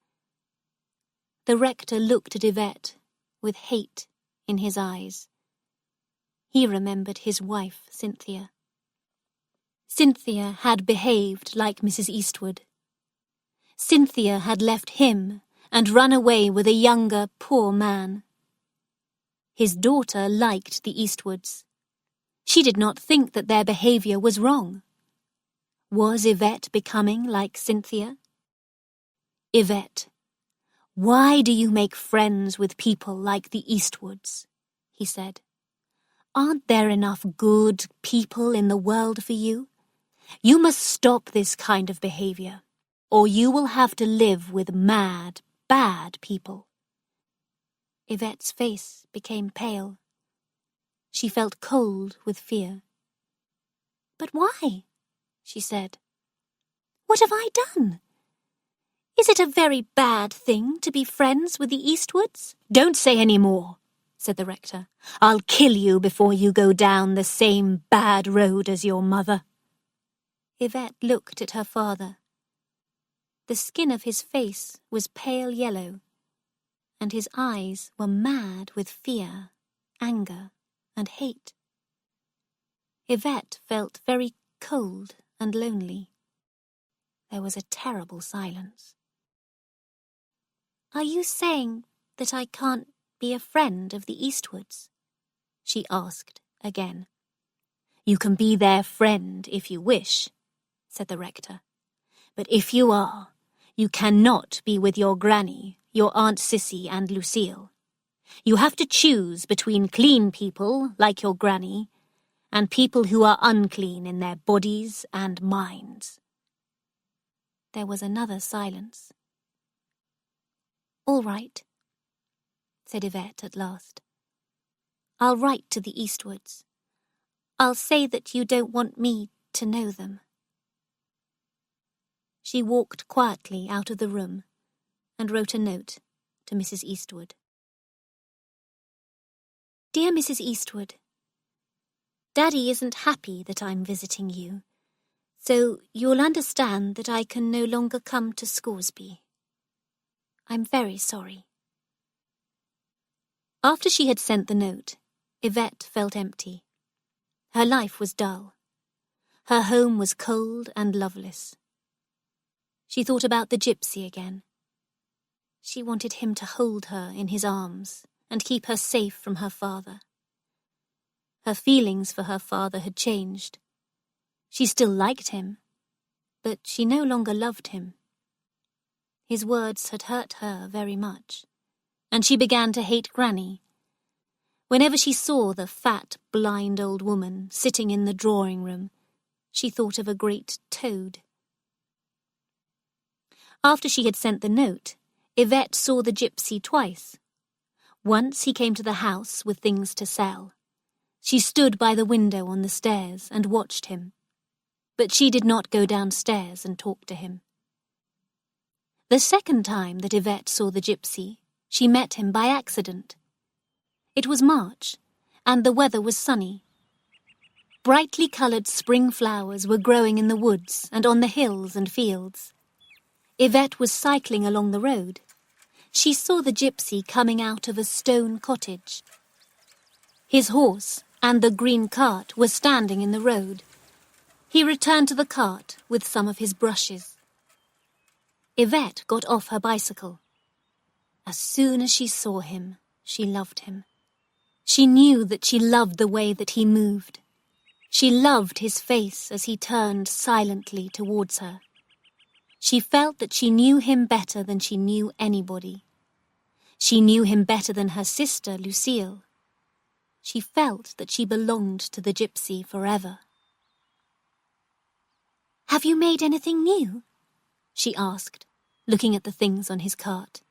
The rector looked at Yvette with hate in his eyes. He remembered his wife, Cynthia. Cynthia had behaved like Mrs. Eastwood. Cynthia had left him and run away with a younger, poor man. His daughter liked the Eastwoods. She did not think that their behavior was wrong. Was Yvette becoming like Cynthia? "Yvette, why do you make friends with people like the Eastwoods?" he said. "Aren't there enough good people in the world for you? You must stop this kind of behavior, or you will have to live with mad, bad people." Yvette's face became pale. She felt cold with fear. "But why?" she said. "What have I done? Is it a very bad thing to be friends with the Eastwoods?" "Don't say any more," said the rector. "I'll kill you before you go down the same bad road as your mother." Yvette looked at her father. The skin of his face was pale yellow, and his eyes were mad with fear, anger, and hate. Yvette felt very cold and lonely. There was a terrible silence. "Are you saying that I can't be a friend of the Eastwoods?" she asked again. "You can be their friend if you wish," said the rector. "But if you are, you cannot be with your granny, your Aunt Cissy and Lucille. You have to choose between clean people, like your granny, and people who are unclean in their bodies and minds." There was another silence. "All right," said Yvette at last. "I'll write to the Eastwoods. I'll say that you don't want me to know them." She walked quietly out of the room and wrote a note to Mrs. Eastwood. "Dear Mrs. Eastwood, Daddy isn't happy that I'm visiting you, so you'll understand that I can no longer come to Scoresby. I'm very sorry." After she had sent the note, Yvette felt empty. Her life was dull. Her home was cold and loveless. She thought about the gypsy again. She wanted him to hold her in his arms and keep her safe from her father. Her feelings for her father had changed. She still liked him, but she no longer loved him. His words had hurt her very much, and she began to hate Granny. Whenever she saw the fat, blind old woman sitting in the drawing-room, she thought of a great toad. After she had sent the note, Yvette saw the gypsy twice. Once he came to the house with things to sell. She stood by the window on the stairs and watched him, but she did not go downstairs and talk to him. The second time that Yvette saw the gypsy, she met him by accident. It was March, and the weather was sunny. Brightly coloured spring flowers were growing in the woods and on the hills and fields. Yvette was cycling along the road. She saw the gypsy coming out of a stone cottage. His horse and the green cart were standing in the road. He returned to the cart with some of his brushes. Yvette got off her bicycle. As soon as she saw him, she loved him. She knew that she loved the way that he moved. She loved his face as he turned silently towards her. She felt that she knew him better than she knew anybody. She knew him better than her sister, Lucille. She felt that she belonged to the gypsy forever. "Have you made anything new?" she asked, looking at the things on his cart.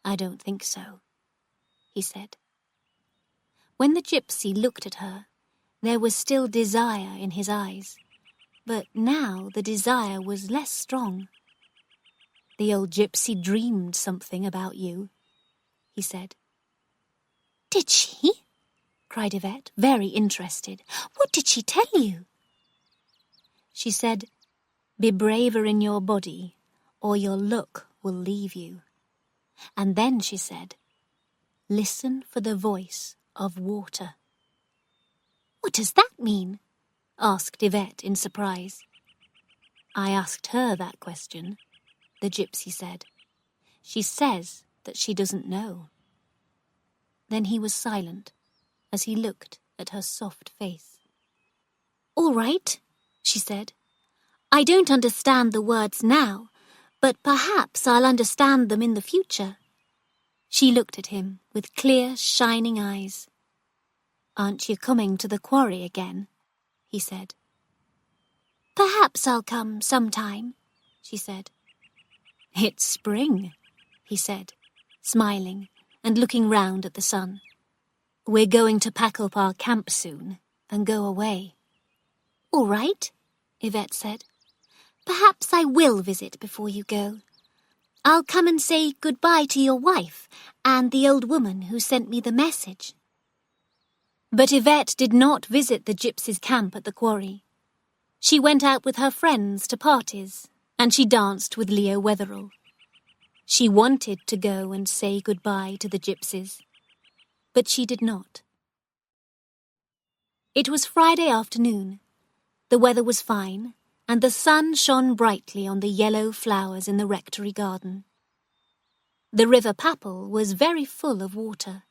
"I don't think so," he said. When the gypsy looked at her, there was still desire in his eyes, but now the desire was less strong. "The old gypsy dreamed something about you," he said. "Did she?" cried Yvette, very interested. "What did she tell you?" "She said, 'Be braver in your body, or your look will leave you.' And then she said, 'Listen for the voice of water.'" "What does that mean?" asked Yvette in surprise. "I asked her that question," the gypsy said. "She says that she doesn't know." Then he was silent as he looked at her soft face. "All right," she said. "I don't understand the words now, but perhaps I'll understand them in the future." She looked at him with clear, shining eyes. "Aren't you coming to the quarry again?" he said. "Perhaps I'll come sometime," she said. "It's spring," he said, smiling and looking round at the sun. "We're going to pack up our camp soon and go away." "All right," Yvette said. "Perhaps I will visit before you go. I'll come and say goodbye to your wife and the old woman who sent me the message." But Yvette did not visit the gypsies' camp at the quarry. She went out with her friends to parties, and she danced with Leo Wetherell. She wanted to go and say goodbye to the gypsies, but she did not. It was Friday afternoon. The weather was fine, and the sun shone brightly on the yellow flowers in the rectory garden. The river Papel was very full of water.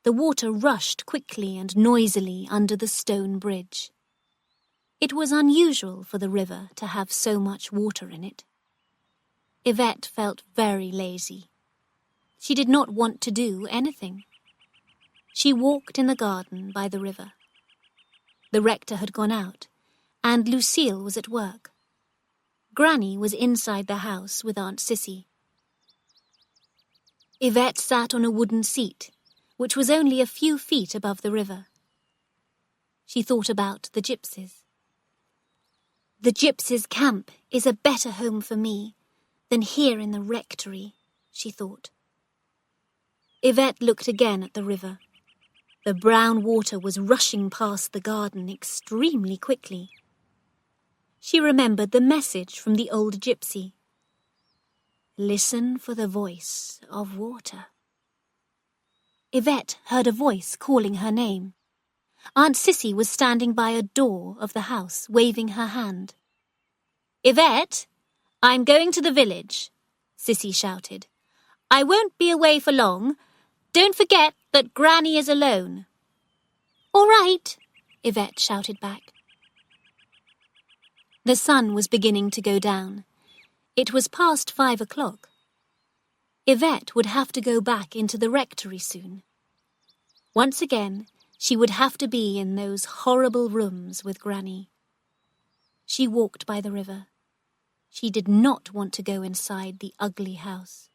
The water rushed quickly and noisily under the stone bridge. It was unusual for the river to have so much water in it. Yvette felt very lazy. She did not want to do anything. She walked in the garden by the river. The rector had gone out, and Lucille was at work. Granny was inside the house with Aunt Sissy. Yvette sat on a wooden seat, which was only a few feet above the river. She thought about the gypsies. "The gypsies' camp is a better home for me than here in the rectory," she thought. Yvette looked again at the river. The brown water was rushing past the garden extremely quickly. She remembered the message from the old gypsy. "Listen for the voice of water." Yvette heard a voice calling her name. Aunt Sissy was standing by a door of the house, waving her hand. "Yvette, I'm going to the village," Sissy shouted. "I won't be away for long. Don't forget that Granny is alone." "All right," Yvette shouted back. The sun was beginning to go down. It was past 5 o'clock. Yvette would have to go back into the rectory soon. Once again, she would have to be in those horrible rooms with Granny. She walked by the river. She did not want to go inside the ugly house.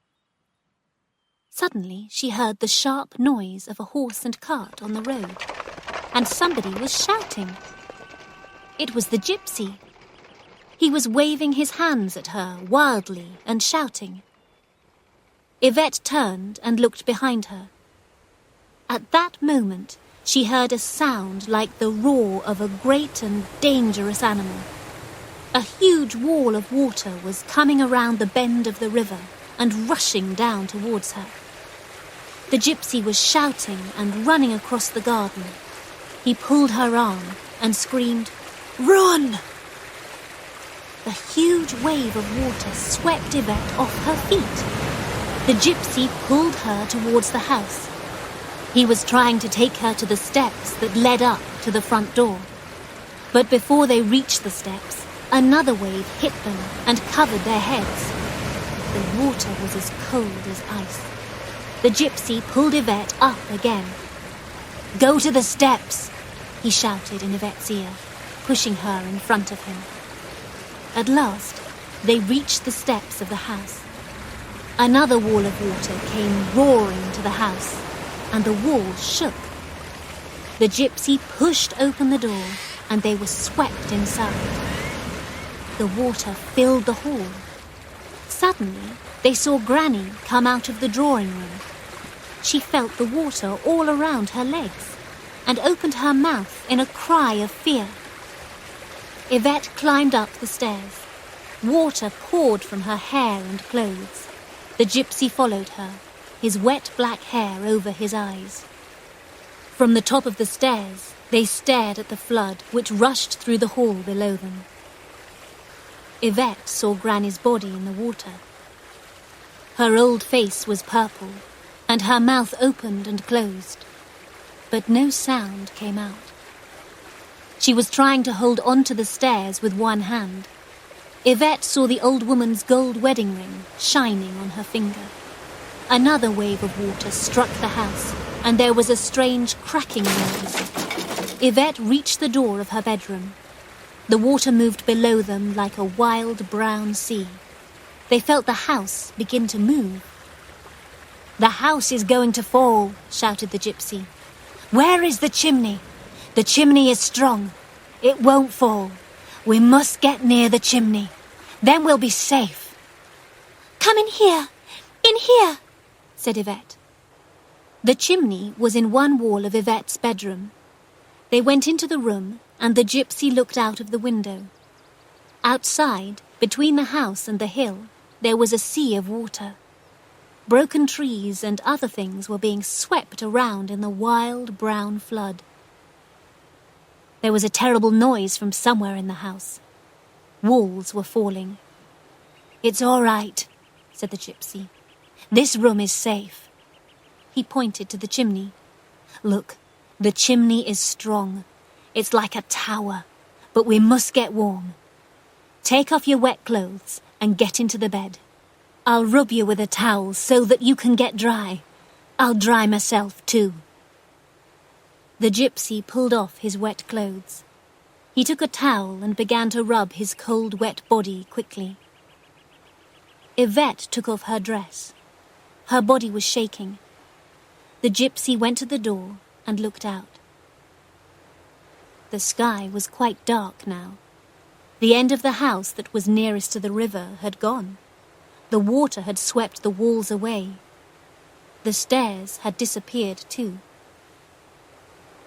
Suddenly, she heard the sharp noise of a horse and cart on the road, and somebody was shouting. It was the Gypsy. He was waving his hands at her wildly and shouting. Yvette turned and looked behind her. At that moment, she heard a sound like the roar of a great and dangerous animal. A huge wall of water was coming around the bend of the river and rushing down towards her. The Gypsy was shouting and running across the garden. He pulled her arm and screamed, "Run!" A huge wave of water swept Yvette off her feet. The Gypsy pulled her towards the house. He was trying to take her to the steps that led up to the front door. But before they reached the steps, another wave hit them and covered their heads. The water was as cold as ice. The Gypsy pulled Yvette up again. "Go to the steps," he shouted in Yvette's ear, pushing her in front of him. At last, they reached the steps of the house. Another wall of water came roaring to the house, and the wall shook. The Gypsy pushed open the door, and they were swept inside. The water filled the hall. Suddenly, they saw Granny come out of the drawing room. She felt the water all around her legs and opened her mouth in a cry of fear. Yvette climbed up the stairs. Water poured from her hair and clothes. The Gypsy followed her, his wet black hair over his eyes. From the top of the stairs, they stared at the flood which rushed through the hall below them. Yvette saw Granny's body in the water. Her old face was purple, and her mouth opened and closed, but no sound came out. She was trying to hold onto the stairs with one hand. Yvette saw the old woman's gold wedding ring shining on her finger. Another wave of water struck the house, and there was a strange cracking noise. Yvette reached the door of her bedroom. The water moved below them like a wild brown sea. They felt the house begin to move. "The house is going to fall," shouted the Gypsy. "Where is the chimney? The chimney is strong. It won't fall. We must get near the chimney. Then we'll be safe." "Come in here, said Yvette. The chimney was in one wall of Yvette's bedroom. They went into the room, and the Gypsy looked out of the window. Outside, between the house and the hill, there was a sea of water. Broken trees and other things were being swept around in the wild brown flood. There was a terrible noise from somewhere in the house. Walls were falling. "It's all right," said the Gypsy. "This room is safe." He pointed to the chimney. "Look, the chimney is strong. It's like a tower, but we must get warm. Take off your wet clothes and get into the bed. I'll rub you with a towel so that you can get dry. I'll dry myself too." The Gypsy pulled off his wet clothes. He took a towel and began to rub his cold, wet body quickly. Yvette took off her dress. Her body was shaking. The Gypsy went to the door and looked out. The sky was quite dark now. The end of the house that was nearest to the river had gone. The water had swept the walls away. The stairs had disappeared too.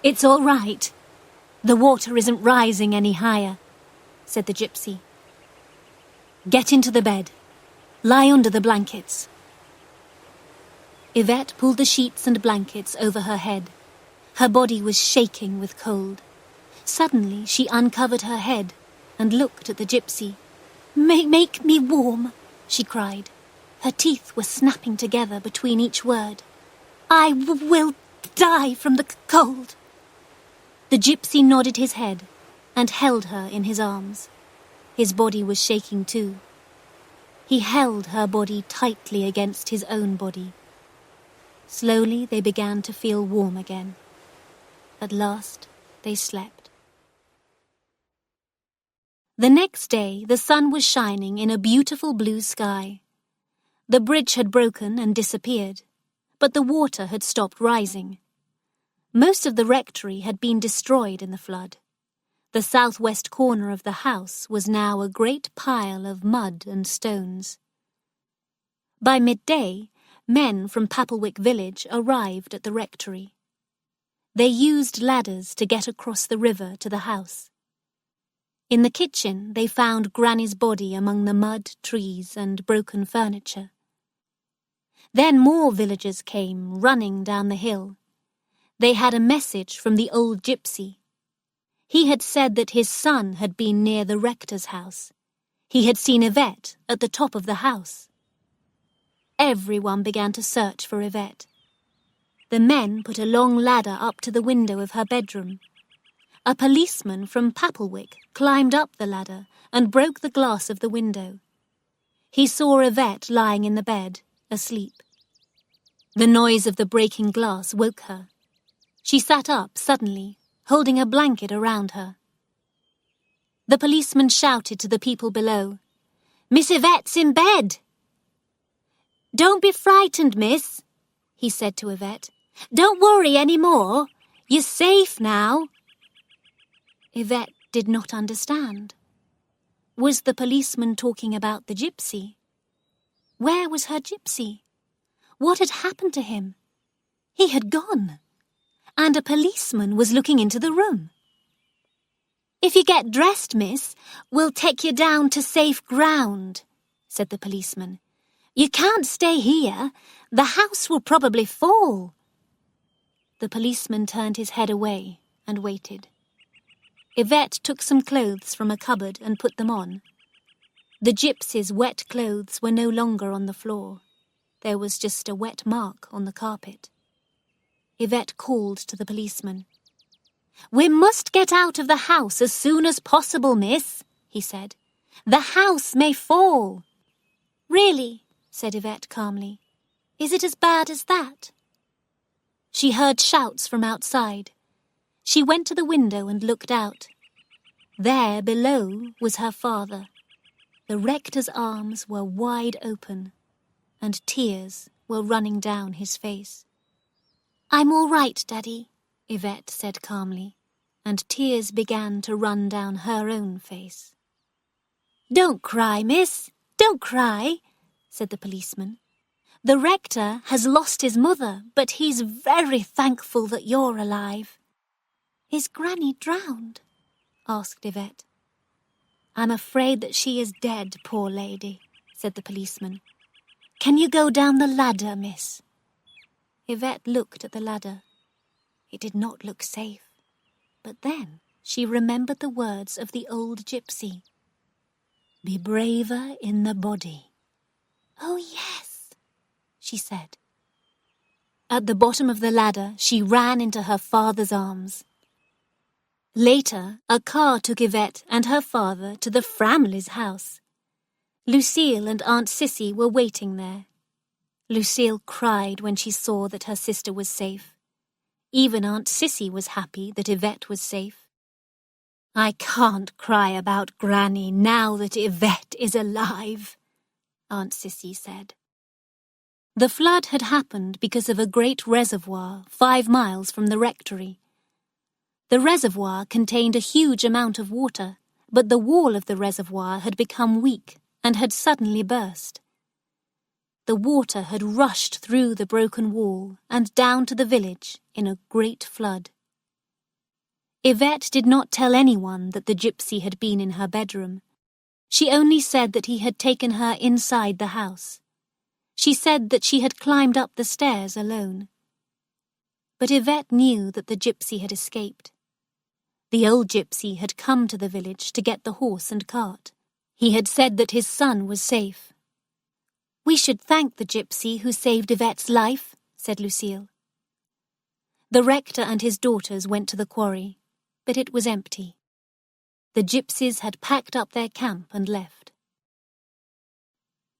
"It's all right. The water isn't rising any higher," said the Gypsy. "Get into the bed. Lie under the blankets." Yvette pulled the sheets and blankets over her head. Her body was shaking with cold. Suddenly she uncovered her head and looked at the Gypsy. Make me warm," she cried. Her teeth were snapping together between each word. "I will die from the cold." The Gypsy nodded his head and held her in his arms. His body was shaking too. He held her body tightly against his own body. Slowly they began to feel warm again. At last they slept. The next day the sun was shining in a beautiful blue sky. The bridge had broken and disappeared, but the water had stopped rising. Most of the rectory had been destroyed in the flood. The southwest corner of the house was now a great pile of mud and stones. By midday, men from Papplewick village arrived at the rectory. They used ladders to get across the river to the house. In the kitchen, they found Granny's body among the mud, trees, and broken furniture. Then more villagers came running down the hill. They had a message from the old Gypsy. He had said that his son had been near the rector's house. He had seen Yvette at the top of the house. Everyone began to search for Yvette. The men put a long ladder up to the window of her bedroom. A policeman from Papplewick climbed up the ladder and broke the glass of the window. He saw Yvette lying in the bed, asleep. The noise of the breaking glass woke her. She sat up suddenly, holding a blanket around her. The policeman shouted to the people below, "Miss Yvette's in bed!" "Don't be frightened, miss," he said to Yvette. "Don't worry any more. You're safe now." Yvette did not understand. Was the policeman talking about the Gypsy? Where was her Gypsy? What had happened to him? He had gone, and a policeman was looking into the room. "If you get dressed, miss, we'll take you down to safe ground," said the policeman. "You can't stay here. The house will probably fall." The policeman turned his head away and waited. Yvette took some clothes from a cupboard and put them on. The Gypsy's wet clothes were no longer on the floor. There was just a wet mark on the carpet. Yvette called to the policeman. "We must get out of the house as soon as possible, miss," he said. "The house may fall." "Really?" said Yvette calmly. "Is it as bad as that?" She heard shouts from outside. She went to the window and looked out. There below was her father. The rector's arms were wide open, and tears were running down his face. "I'm all right, Daddy," Yvette said calmly, and tears began to run down her own face. "Don't cry, miss, don't cry," said the policeman. "The rector has lost his mother, but he's very thankful that you're alive." "Is Granny drowned?" asked Yvette. "I'm afraid that she is dead, poor lady," said the policeman. "Can you go down the ladder, miss?" Yvette looked at the ladder. It did not look safe. But then she remembered the words of the old Gypsy. "Be braver in the body." "Oh, yes," she said. At the bottom of the ladder, she ran into her father's arms. Later, a car took Yvette and her father to the Framleys' house. Lucille and Aunt Sissy were waiting there. Lucille cried when she saw that her sister was safe. Even Aunt Sissy was happy that Yvette was safe. "I can't cry about Granny now that Yvette is alive," Aunt Sissy said. The flood had happened because of a great reservoir 5 miles from the rectory. The reservoir contained a huge amount of water, but the wall of the reservoir had become weak and had suddenly burst. The water had rushed through the broken wall and down to the village in a great flood. Yvette did not tell anyone that the Gypsy had been in her bedroom. She only said that he had taken her inside the house. She said that she had climbed up the stairs alone. But Yvette knew that the Gypsy had escaped. The old Gypsy had come to the village to get the horse and cart. He had said that his son was safe. "We should thank the Gypsy who saved Yvette's life," said Lucille. The rector and his daughters went to the quarry, but it was empty. The gypsies had packed up their camp and left.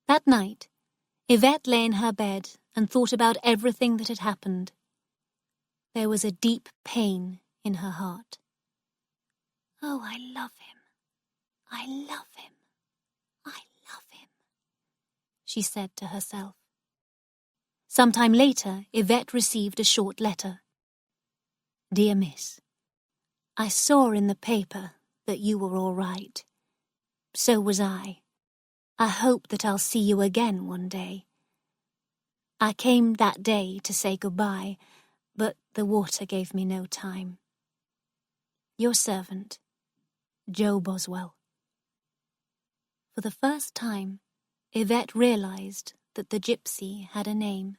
That night, Yvette lay in her bed and thought about everything that had happened. There was a deep pain in her heart. "Oh, I love him. I love him. I love him," she said to herself. Sometime later, Yvette received a short letter. "Dear Miss, I saw in the paper that you were all right. So was I. I hope that I'll see you again one day. I came that day to say goodbye, but the water gave me no time. Your servant, Joe Boswell." For the first time, Yvette realized that the gypsy had a name.